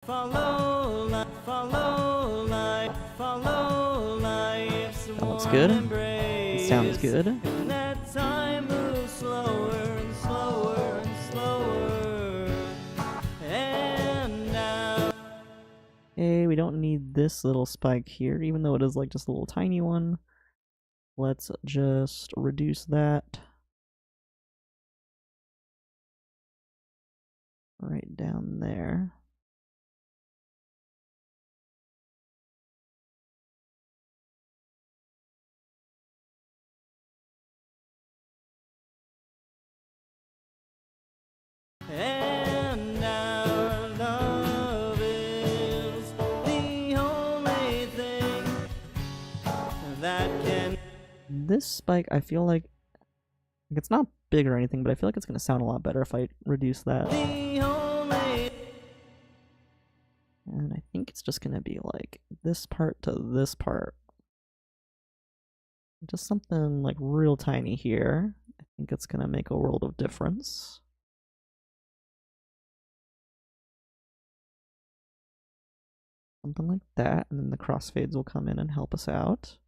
Follow life, follow life, follow life's That looks good. embrace. It sounds good. And that time moves slower and slower and slower. And now. Hey, we don't need this little spike here, even though it is like just a little tiny one. Let's just reduce that right down there. And our love is the only thing that can. This spike, I feel like it's not big or anything, but I feel like it's going to sound a lot better if I reduce that. And I think it's just going to be like this part to this part. Just something like real tiny here. I think it's going to make a world of difference. Something like that, and then the crossfades will come in and help us out.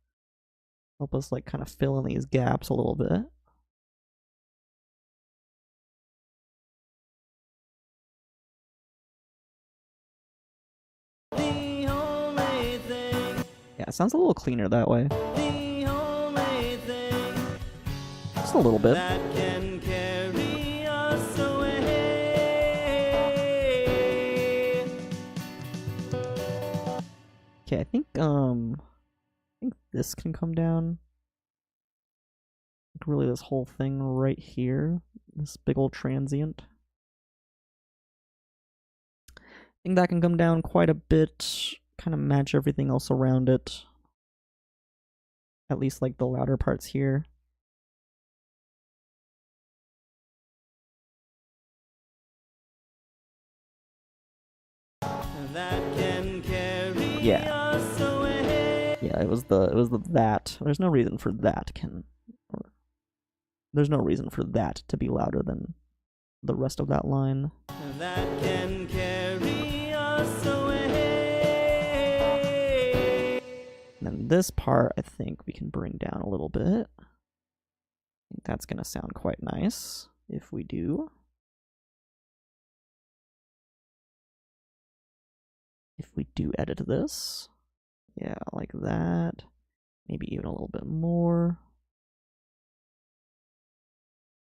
Help us like kind of fill in these gaps a little bit. Yeah, it sounds a little cleaner that way. Just a little bit. Okay, I think this can come down. Like really this whole thing right here. This big old transient. I think that can come down quite a bit. Kind of match everything else around it. At least like the louder parts here. Yeah. Yeah, it was the that. There's no reason for that there's no reason for that to be louder than the rest of that line. That can carry us away. And then this part, I think we can bring down a little bit. I think that's gonna sound quite nice if we do. If we do edit this. Yeah, like that. Maybe even a little bit more.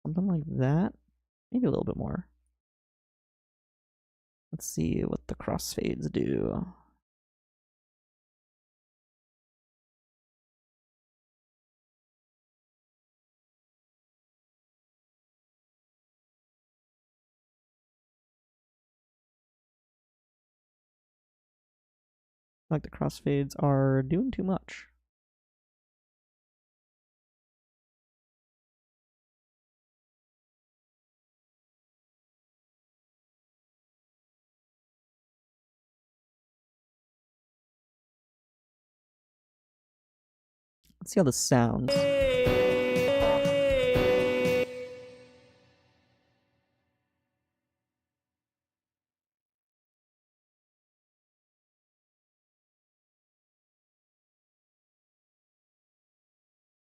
Something like that. Maybe a little bit more. Let's see what the crossfades do. Like the crossfades are doing too much. Let's see how this sounds.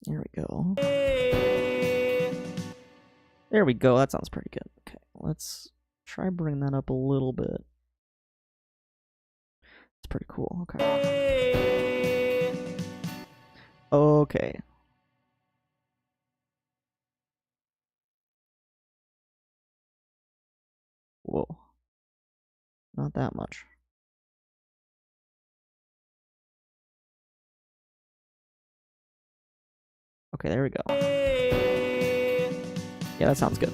There we go. There we go. That sounds pretty good. Okay, let's try bringing that up a little bit. It's pretty cool. Okay. Okay. Whoa. Not that much. Okay, there we go. Yeah, that sounds good.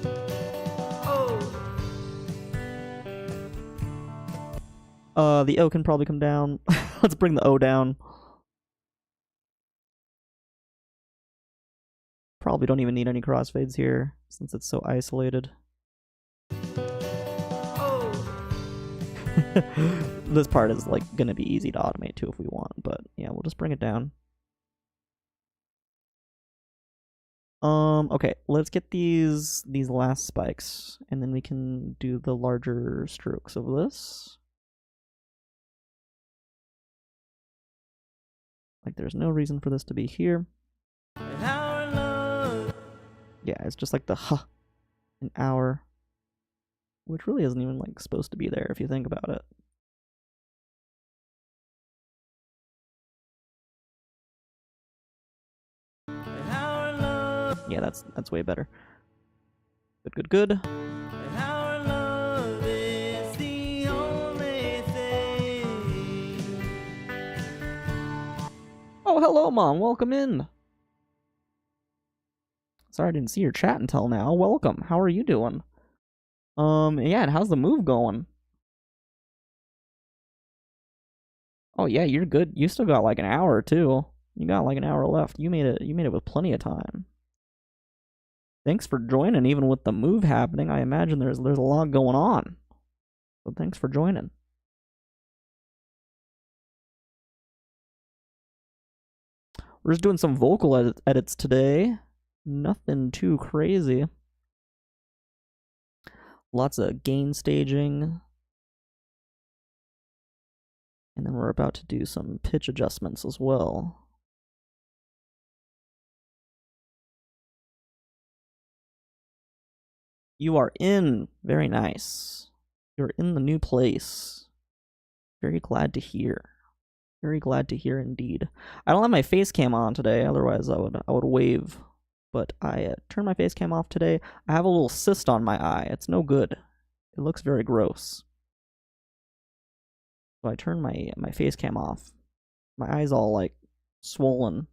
The O can probably come down. Let's bring the O down. Probably don't even need any crossfades here, since it's so isolated. This part is like gonna be easy to automate too if we want, but yeah, we'll just bring it down. Okay, let's get these last spikes, and then we can do the larger strokes of this. Like, there's no reason for this to be here. Yeah, it's just like the huh, an hour, which really isn't even like supposed to be there if you think about it. Yeah, that's way better. Good, good, good. Our love is Oh, hello, Mom. Welcome in. Sorry I didn't see your chat until now. Welcome. How are you doing? Yeah, and how's the move going? Oh yeah, you're good. You still got like an hour or two. You got like an hour left. You made it with plenty of time. Thanks for joining, even with the move happening. I imagine there's a lot going on. So thanks for joining. We're just doing some vocal edits today. Nothing too crazy. Lots of gain staging. And then we're about to do some pitch adjustments as well. You are in. Very nice. You're in the new place. Very glad to hear. Very glad to hear indeed. I don't have my face cam on today, otherwise I would wave. But I turned my face cam off today. I have a little cyst on my eye. It's no good. It looks very gross. So I turned my face cam off. My eye's all like swollen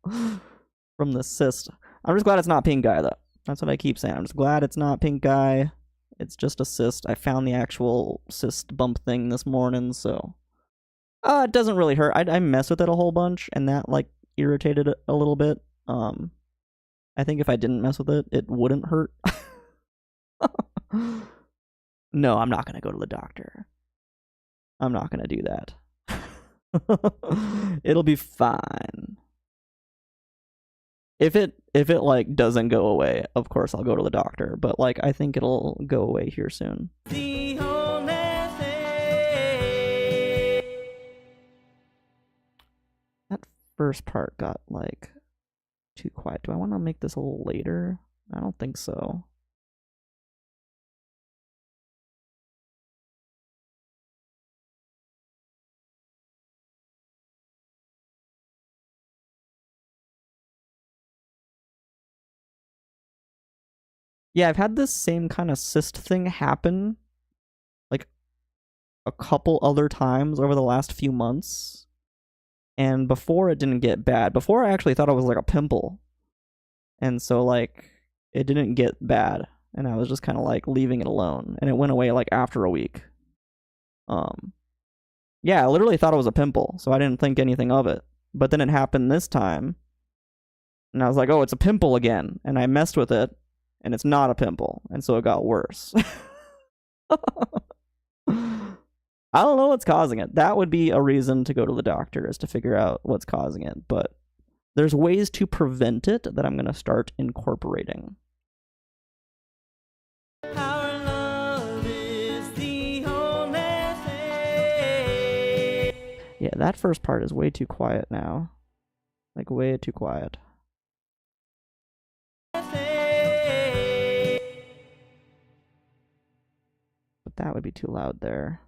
from the cyst. I'm just glad it's not pink eye though. That's what I keep saying. I'm just glad it's not pink eye. It's just a cyst. I found the actual cyst bump thing this morning, so it doesn't really hurt. I mess with it a whole bunch, and that like irritated it a little bit. I think if I didn't mess with it, it wouldn't hurt. No, I'm not gonna go to the doctor. I'm not gonna do that. It'll be fine. If it like doesn't go away, of course I'll go to the doctor, but like I think it'll go away here soon. That first part got like too quiet. Do I want to make this a little later? I don't think so. Yeah, I've had this same kind of cyst thing happen like a couple other times over the last few months. And before it didn't get bad. Before I actually thought it was like a pimple. And so like it didn't get bad. And I was just kind of like leaving it alone. And it went away like after a week. Yeah, I literally thought it was a pimple, so I didn't think anything of it. But then it happened this time. And I was like, oh, it's a pimple again. And I messed with it, and it's not a pimple. And so it got worse. I don't know what's causing it. That would be a reason to go to the doctor, is to figure out what's causing it. But there's ways to prevent it that I'm going to start incorporating. Yeah, that first part is way too quiet now. Like, way too quiet. But that would be too loud there.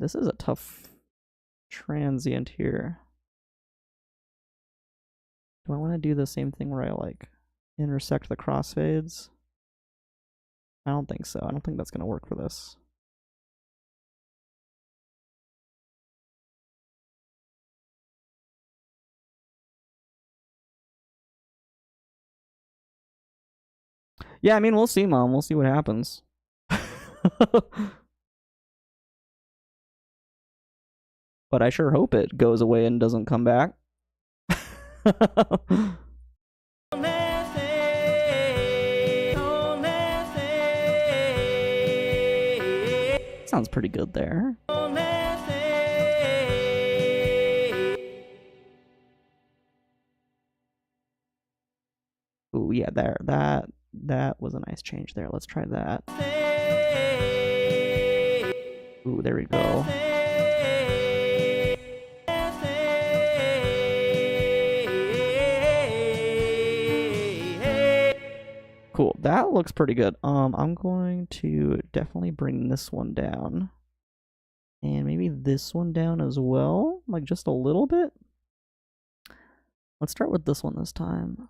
This is a tough transient here. Do I want to do the same thing where I, like, intersect the crossfades? I don't think so. I don't think that's going to work for this. Yeah, I mean, we'll see, Mom. We'll see what happens. But I sure hope it goes away and doesn't come back. Sounds pretty good there. Ooh, yeah, there. That was a nice change there. Let's try that. Ooh, there we go. Cool. That looks pretty good. I'm going to definitely bring this one down. And maybe this one down as well. Like just a little bit. Let's start with this one this time.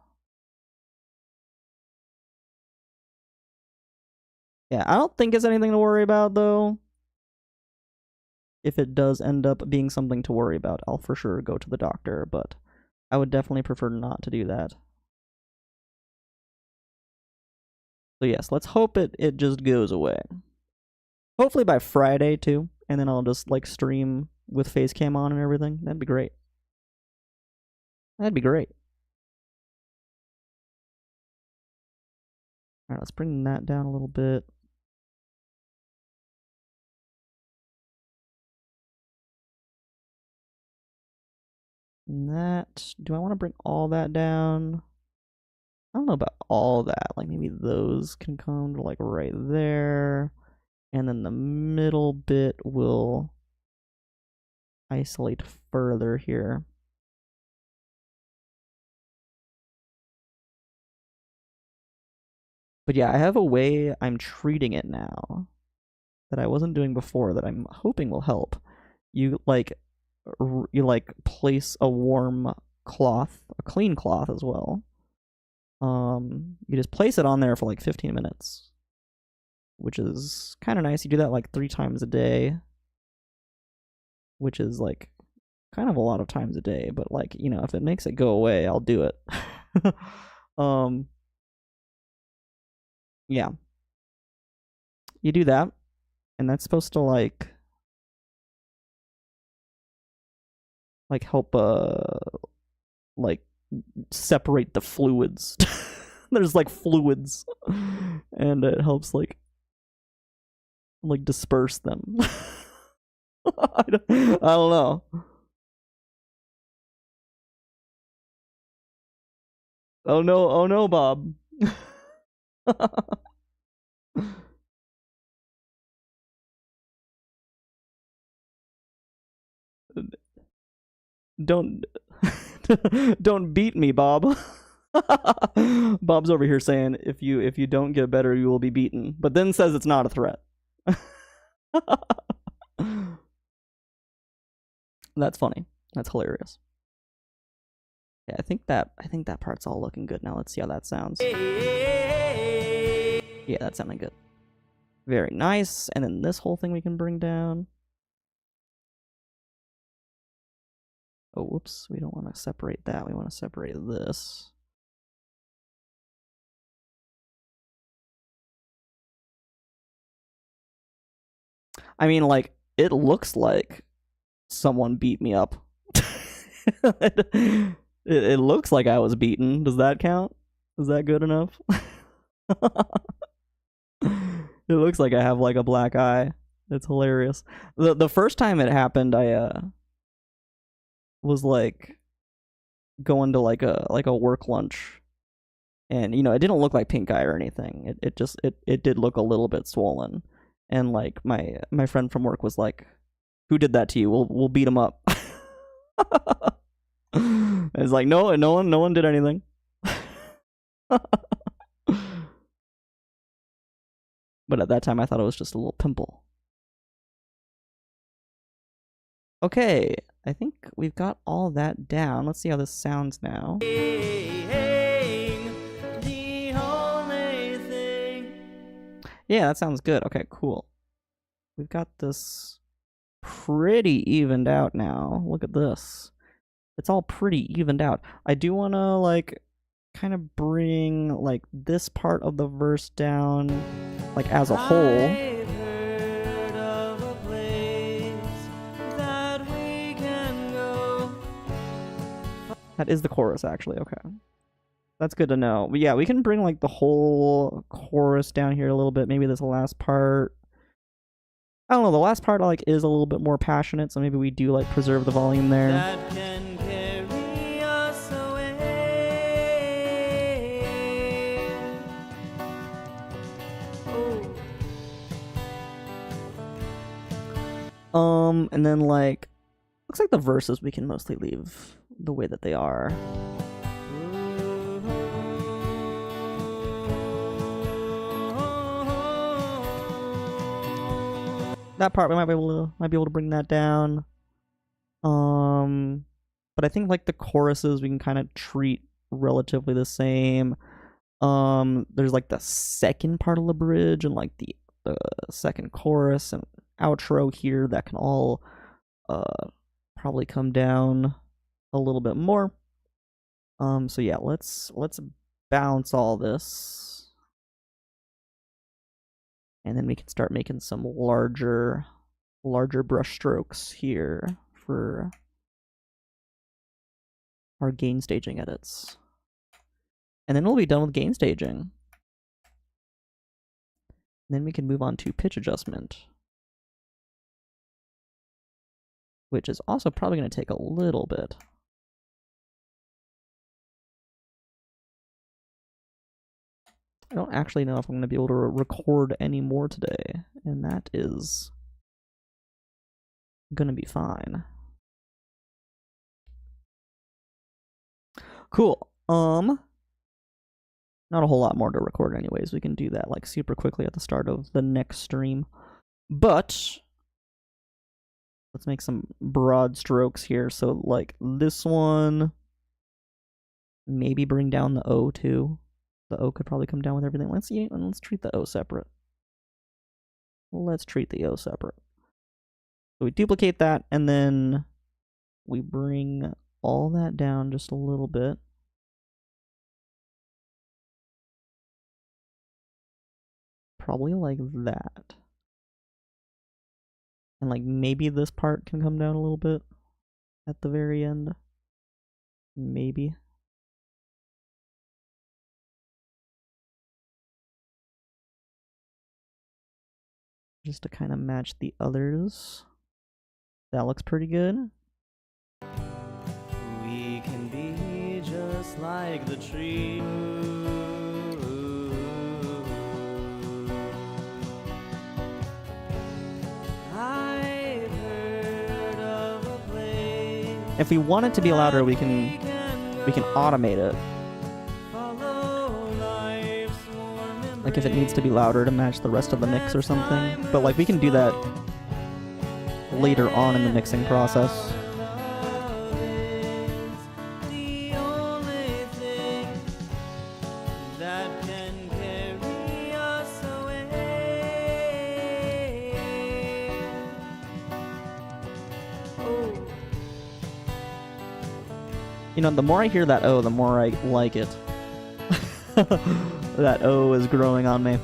Yeah, I don't think it's anything to worry about, though. If it does end up being something to worry about, I'll for sure go to the doctor, but I would definitely prefer not to do that. So yes, let's hope it just goes away. Hopefully by Friday, too, and then I'll just, like, stream with face cam on and everything. That'd be great. That'd be great. Alright, let's bring that down a little bit. And that, do I want to bring all that down? I don't know about all that. Like, maybe those can come to, like, right there. And then the middle bit will isolate further here. But yeah, I have a way I'm treating it now that I wasn't doing before that I'm hoping will help. You place a warm cloth, a clean cloth as well. You just place it on there for like 15 minutes, which is kind of nice. You do that like 3 times a day, which is like kind of a lot of times a day, but like, you know, if it makes it go away, I'll do it. Yeah. You do that, and that's supposed to like help like separate the fluids. There's like fluids, and it helps like disperse them. I don't know. Oh no, Bob. Don't don't beat me, Bob. Bob's over here saying if you don't get better, you will be beaten, but then says it's not a threat. That's funny. That's hilarious. Yeah, I think that part's all looking good now. Let's see how that sounds. Yeah, that's sounding good. Very nice. And then this whole thing we can bring down. Oh, whoops. We don't want to separate that. We want to separate this. I mean, like, it looks like someone beat me up. It looks like I was beaten. Does that count? Is that good enough? It looks like I have like a black eye. It's hilarious. The first time it happened, I was like going to like a work lunch, and you know, it didn't look like pink eye or anything. It just it did look a little bit swollen, and like my friend from work was like, "Who did that to you? We'll beat him up." It's like no one did anything. But at that time, I thought it was just a little pimple. Okay, I think we've got all that down. Let's see how this sounds now. Yeah, that sounds good. Okay, cool. We've got this pretty evened out now. Look at this. It's all pretty evened out. I do want to like kind of bring like this part of the verse down like as a whole. That is the chorus, actually. Okay. That's good to know. But yeah, we can bring like the whole chorus down here a little bit. Maybe this last part. I don't know. The last part like is a little bit more passionate, so maybe we do like preserve the volume there. That can carry us away. And then like looks like the verses we can mostly leave the way that they are. That part we might be able to bring that down. But I think like the choruses we can kind of treat relatively the same. There's like the second part of the bridge and like the second chorus and outro here that can all probably come down a little bit more. So yeah, let's bounce all this, and then we can start making some larger brush strokes here for our gain staging edits. And then we'll be done with gain staging. And then we can move on to pitch adjustment, which is also probably going to take a little bit. I don't actually know if I'm going to be able to record any more today, and that is going to be fine. Cool. Not a whole lot more to record anyways. We can do that like super quickly at the start of the next stream. But let's make some broad strokes here. So like this one, maybe bring down the O too. The O could probably come down with everything. Let's treat the O separate. Let's treat the O separate. So we duplicate that, and then we bring all that down just a little bit. Probably like that. And like maybe this part can come down a little bit at the very end. Maybe. Just to kind of match the others. That looks pretty good. We can be just like the tree. I've heard of a place. If we want it to be louder, we can automate it. Like if it needs to be louder to match the rest of the mix or something. But like we can do that later on in the mixing process. You know, the more I hear that O, the more I like it. That O is growing on me.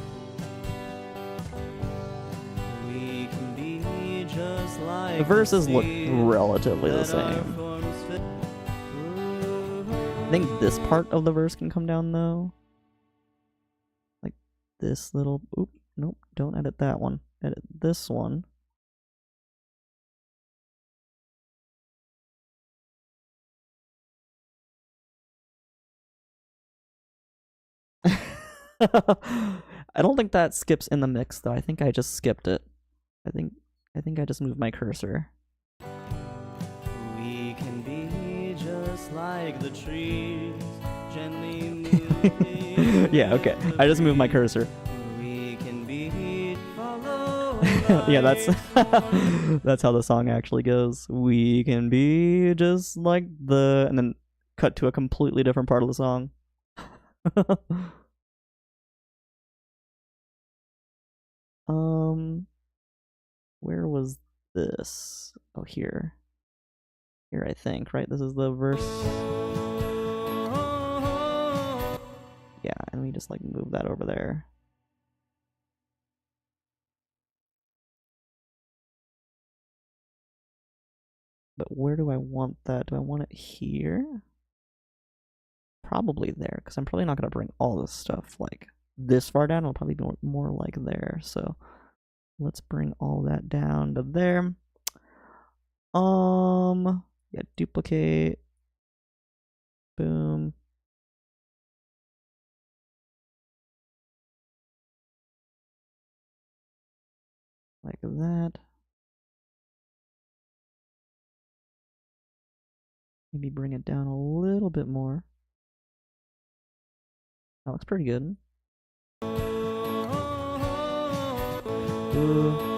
The verses look relatively the same. I think this part of the verse can come down though. Like this little... Oop, nope, don't edit that one. Edit this one. I don't think that skips in the mix though. I think I just skipped it. I think I just moved my cursor. We can be just like the trees, gently moving. Yeah, okay. I just moved my cursor. We can be follow Yeah, that's how the song actually goes. We can be just like the... and then cut to a completely different part of the song. Where was this? Oh, here. Here, I think, right? This is the verse. Yeah, and we just like move that over there. But where do I want that? Do I want it here? Probably there, because I'm probably not going to bring all this stuff like this far down. It'll probably be more like there. So let's bring all that down to there. Yeah, duplicate. Boom. Like that. Maybe bring it down a little bit more. That looks pretty good. Ooh.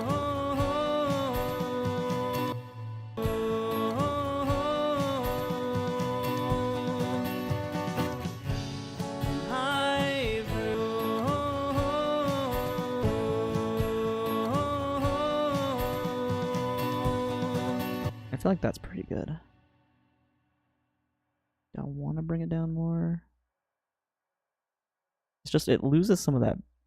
feel like that's pretty good. Do I want to bring it down more? It's just, it loses some of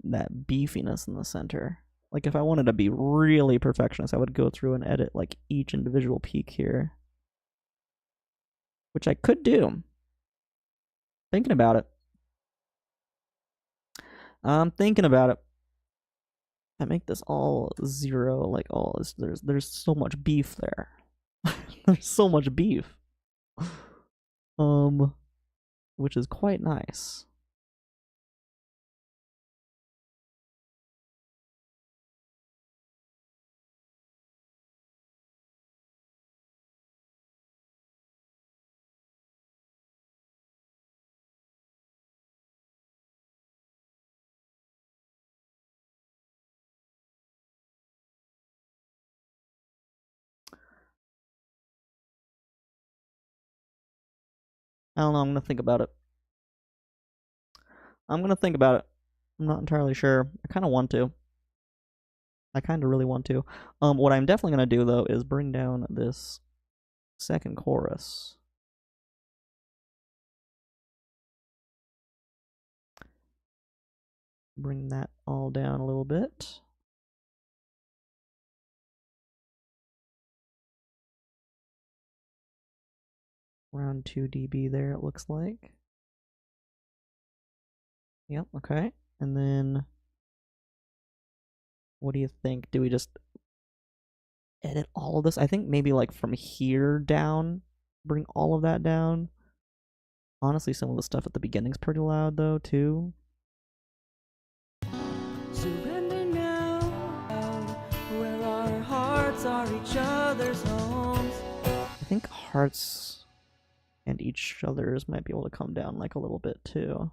that beefiness in the center. Like, if I wanted to be really perfectionist, I would go through and edit, like, each individual peak here. Which I could do. Thinking about it. I'm thinking about it. I make this all 0, like, all this, there's so much beef there. There's so much beef. Which is quite nice. I don't know, I'm gonna think about it. I'm not entirely sure. I kinda want to. I kinda really want to. What I'm definitely gonna do though is bring down this second chorus. Bring that all down a little bit. Around 2 dB there, it looks like. Yep, okay. And then, what do you think? Do we just edit all of this? I think maybe like from here down, bring all of that down. Honestly, some of the stuff at the beginning's pretty loud though, too. Surrender now, where our hearts are each other's homes. I think hearts and each other's might be able to come down like a little bit too.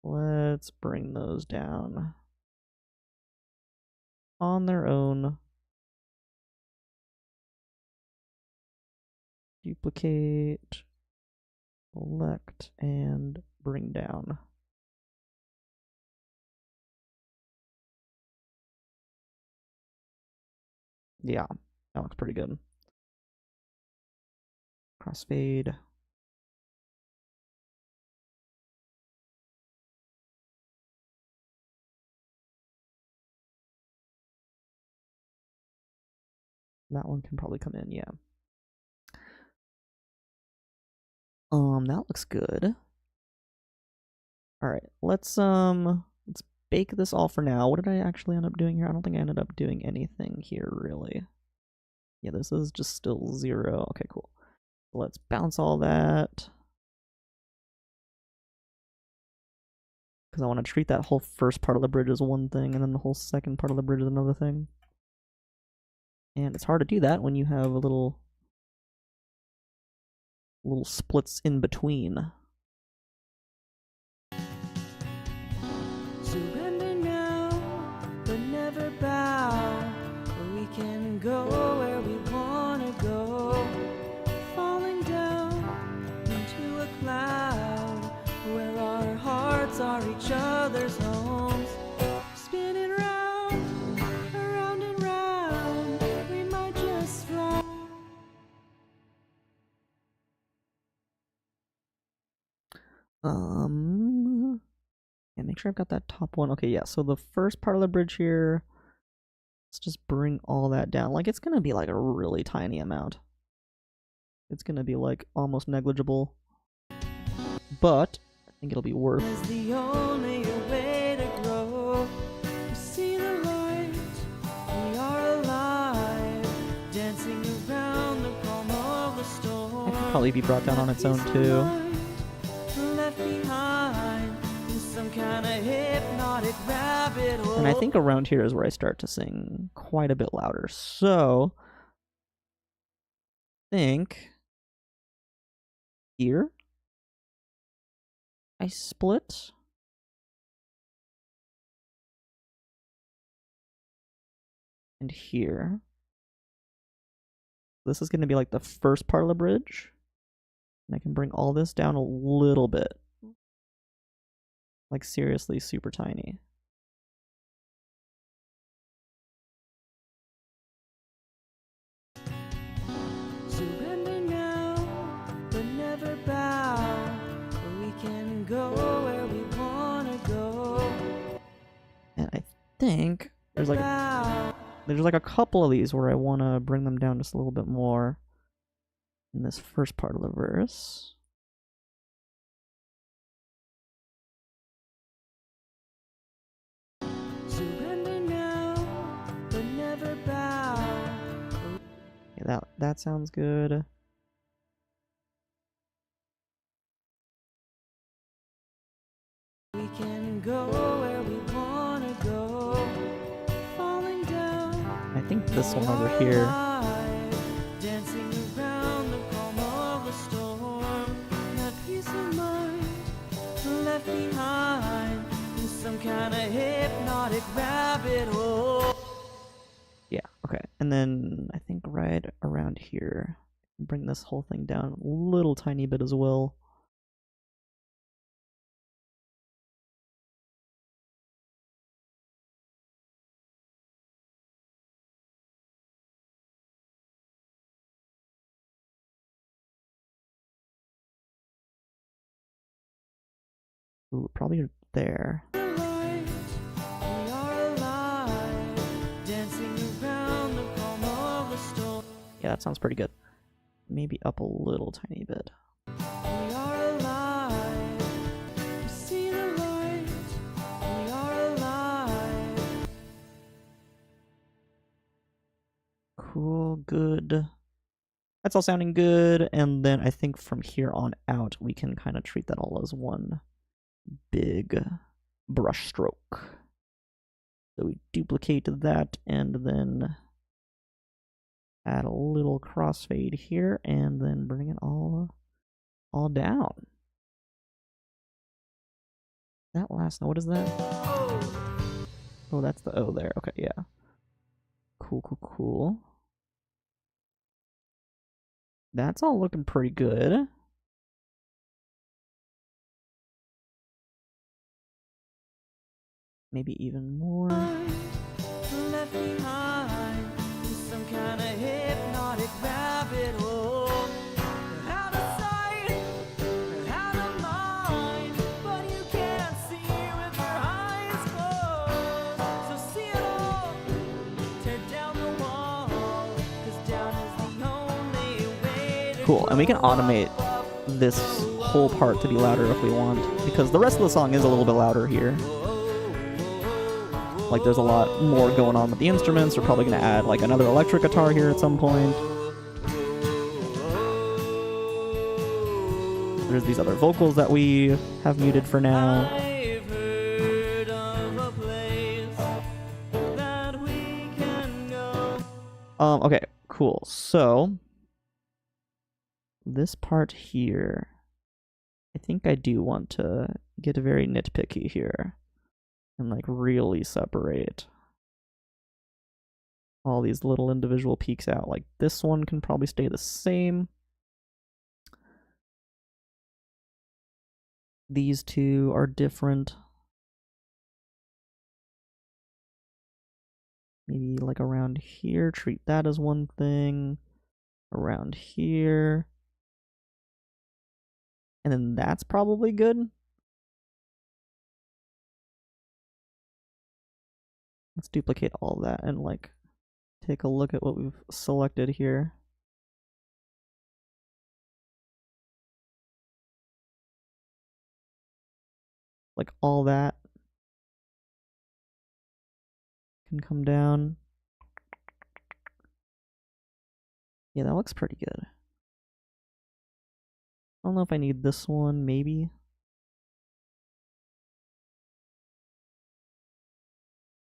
Let's bring those down on their own. Duplicate, select, and bring down. Yeah, that looks pretty good. Crossfade. That one can probably come in, yeah. That looks good. Alright, let's bake this all for now. What did I actually end up doing here? I don't think I ended up doing anything here, really. Yeah, this is just still 0. Okay, cool. Let's bounce all that. Because I want to treat that whole first part of the bridge as one thing, and then the whole second part of the bridge as another thing. And it's hard to do that when you have little splits in between. Surrender now, but never bow. We can go where we wanna go. Falling down into a cloud, where our hearts are each other's homes. Spinning round, around and round, we might just fly. Yeah, make sure I've got that top one. Okay, yeah, so the first part of the bridge here, let's just bring all that down. Like, it's gonna be like a really tiny amount. It's gonna be like almost negligible. But I think it'll be worth. Is the only way to grow. We see the light, we are alive, dancing around the calm of the storm. It could probably be brought down on its own too. Left behind in some kind of hypnotic rabbit hole. And I think around here is where I start to sing quite a bit louder. So I think here I split. And here. This is going to be like the first part of the bridge. And I can bring all this down a little bit. Like seriously super tiny. think there's like a couple of these where I want to bring them down just a little bit more in this first part of the verse. Surrender now, but never bow. Yeah, that sounds good. We can go where we wanna go, falling down. I think this one over here. Dancing around the calm of the storm, that peace of mind left behind in some kind of hypnotic rabbit hole. Yeah, okay. And then I think right around here, bring this whole thing down a little tiny bit as well. Ooh, probably there. Yeah, that sounds pretty good. Maybe up a little tiny bit. We are alive. We see the light. We are alive. Cool, good. That's all sounding good. And then I think from here on out, we can kind of treat that all as one big brush stroke. So we duplicate that and then add a little crossfade here and then bring it all down. That last note, what is that? Oh, that's the O there. Okay, yeah. Cool, cool, cool. That's all looking pretty good. Maybe even more. Left behind in some kind of hypnotic rabbit hole. Out of sight, out of mind, but you can't see with your eyes closed. So see it all, tear down the wall, 'cause down is the only way to Cool, and we can automate this whole part to be louder if we want, because the rest of the song is a little bit louder here. Like, there's a lot more going on with the instruments. We're probably going to add, like, another electric guitar here at some point. There's these other vocals that we have muted for now. I've heard of a place that we can go. Okay, cool. So, this part here, I think I do want to get very nitpicky here and, like, really separate all these little individual peaks out. Like, this one can probably stay the same. These two are different. Maybe like around here, treat that as one thing. Around here. And then that's probably good. Let's duplicate all that and like take a look at what we've selected here. Like all that can come down. Yeah, that looks pretty good. I don't know if I need this one, maybe.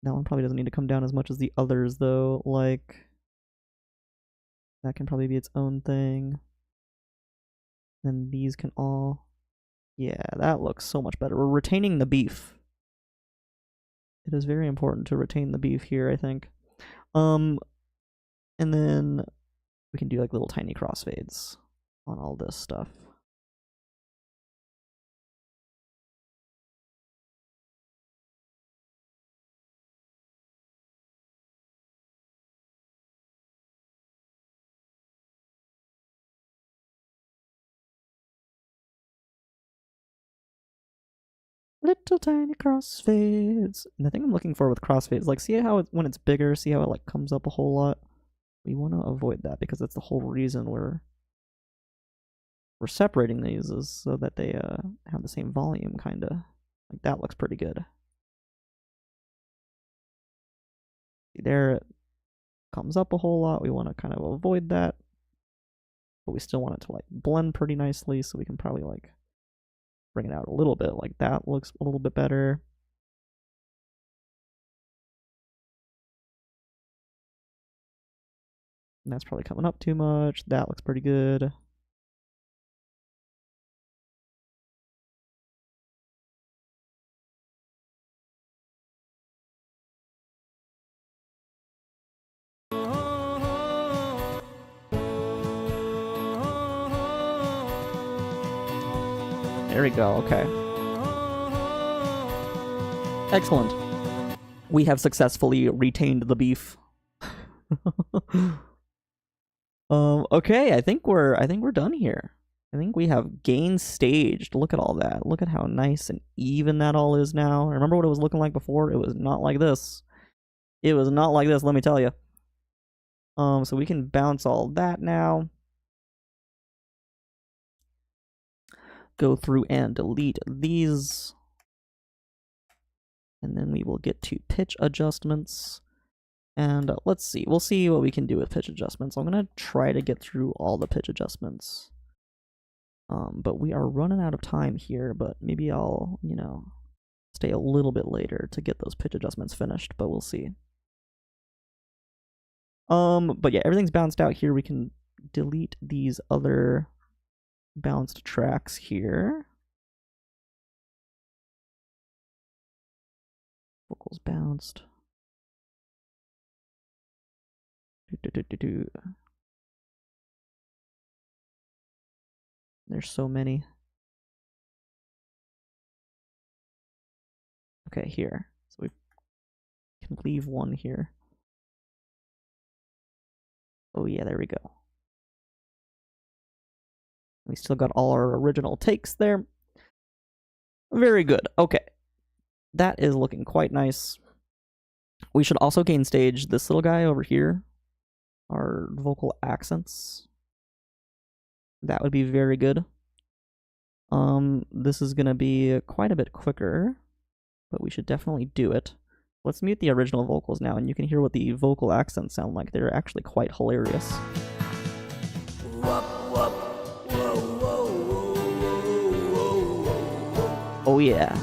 That one probably doesn't need to come down as much as the others though, like that can probably be its own thing. Then these can all, yeah, that looks so much better. We're retaining the beef. It is very important to retain the beef here, I think. And then we can do like little tiny crossfades on all this stuff. Little tiny crossfades. And the thing I'm looking for with crossfades, like, see how when it's bigger, see how it like comes up a whole lot? We want to avoid that because that's the whole reason we're separating these, is so that they have the same volume, kind of. Like, that looks pretty good. See there, it comes up a whole lot. We want to kind of avoid that, but we still want it to like blend pretty nicely, so we can probably like bring it out a little bit. Like, that looks a little bit better. And that's probably coming up too much. That looks pretty good. There we go, okay. Excellent. We have successfully retained the beef. Okay, I think we're done here. I think we have gain staged. Look at all that. Look at how nice and even that all is now. Remember what it was looking like before? It was not like this. It was not like this, let me tell you. So we can bounce all that now. Go through and delete these. And then we will get to pitch adjustments. And let's see. We'll see what we can do with pitch adjustments. I'm going to try to get through all the pitch adjustments. But we are running out of time here, but maybe I'll, you know, stay a little bit later to get those pitch adjustments finished, but we'll see. But yeah, everything's bounced out here. We can delete these other bounced tracks here. Vocals bounced. There's so many. Okay, here. So we can leave one here. Oh yeah, there we go. We still got all our original takes there. Very good. Okay. That is looking quite nice. We should also gain stage this little guy over here. Our vocal accents. That would be very good. This is going to be quite a bit quicker, but we should definitely do it. Let's mute the original vocals now, and you can hear what the vocal accents sound like. They're actually quite hilarious. Oh yeah.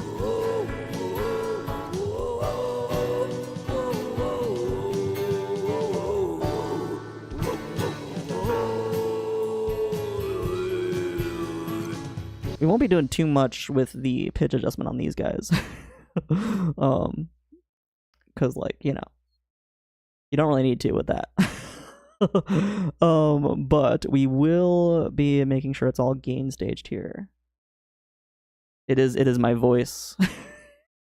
We won't be doing too much with the pitch adjustment on these guys. Cause like, you know, you don't really need to with that. But we will be making sure it's all gain staged here. It is my voice.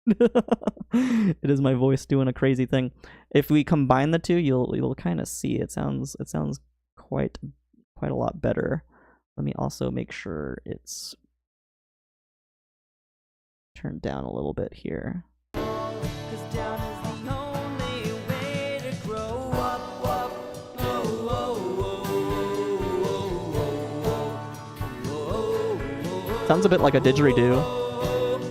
It is my voice doing a crazy thing. If we combine the two, you'll kind of see it sounds quite a lot better. Let me also make sure it's turned down a little bit here. Sounds a bit like a didgeridoo.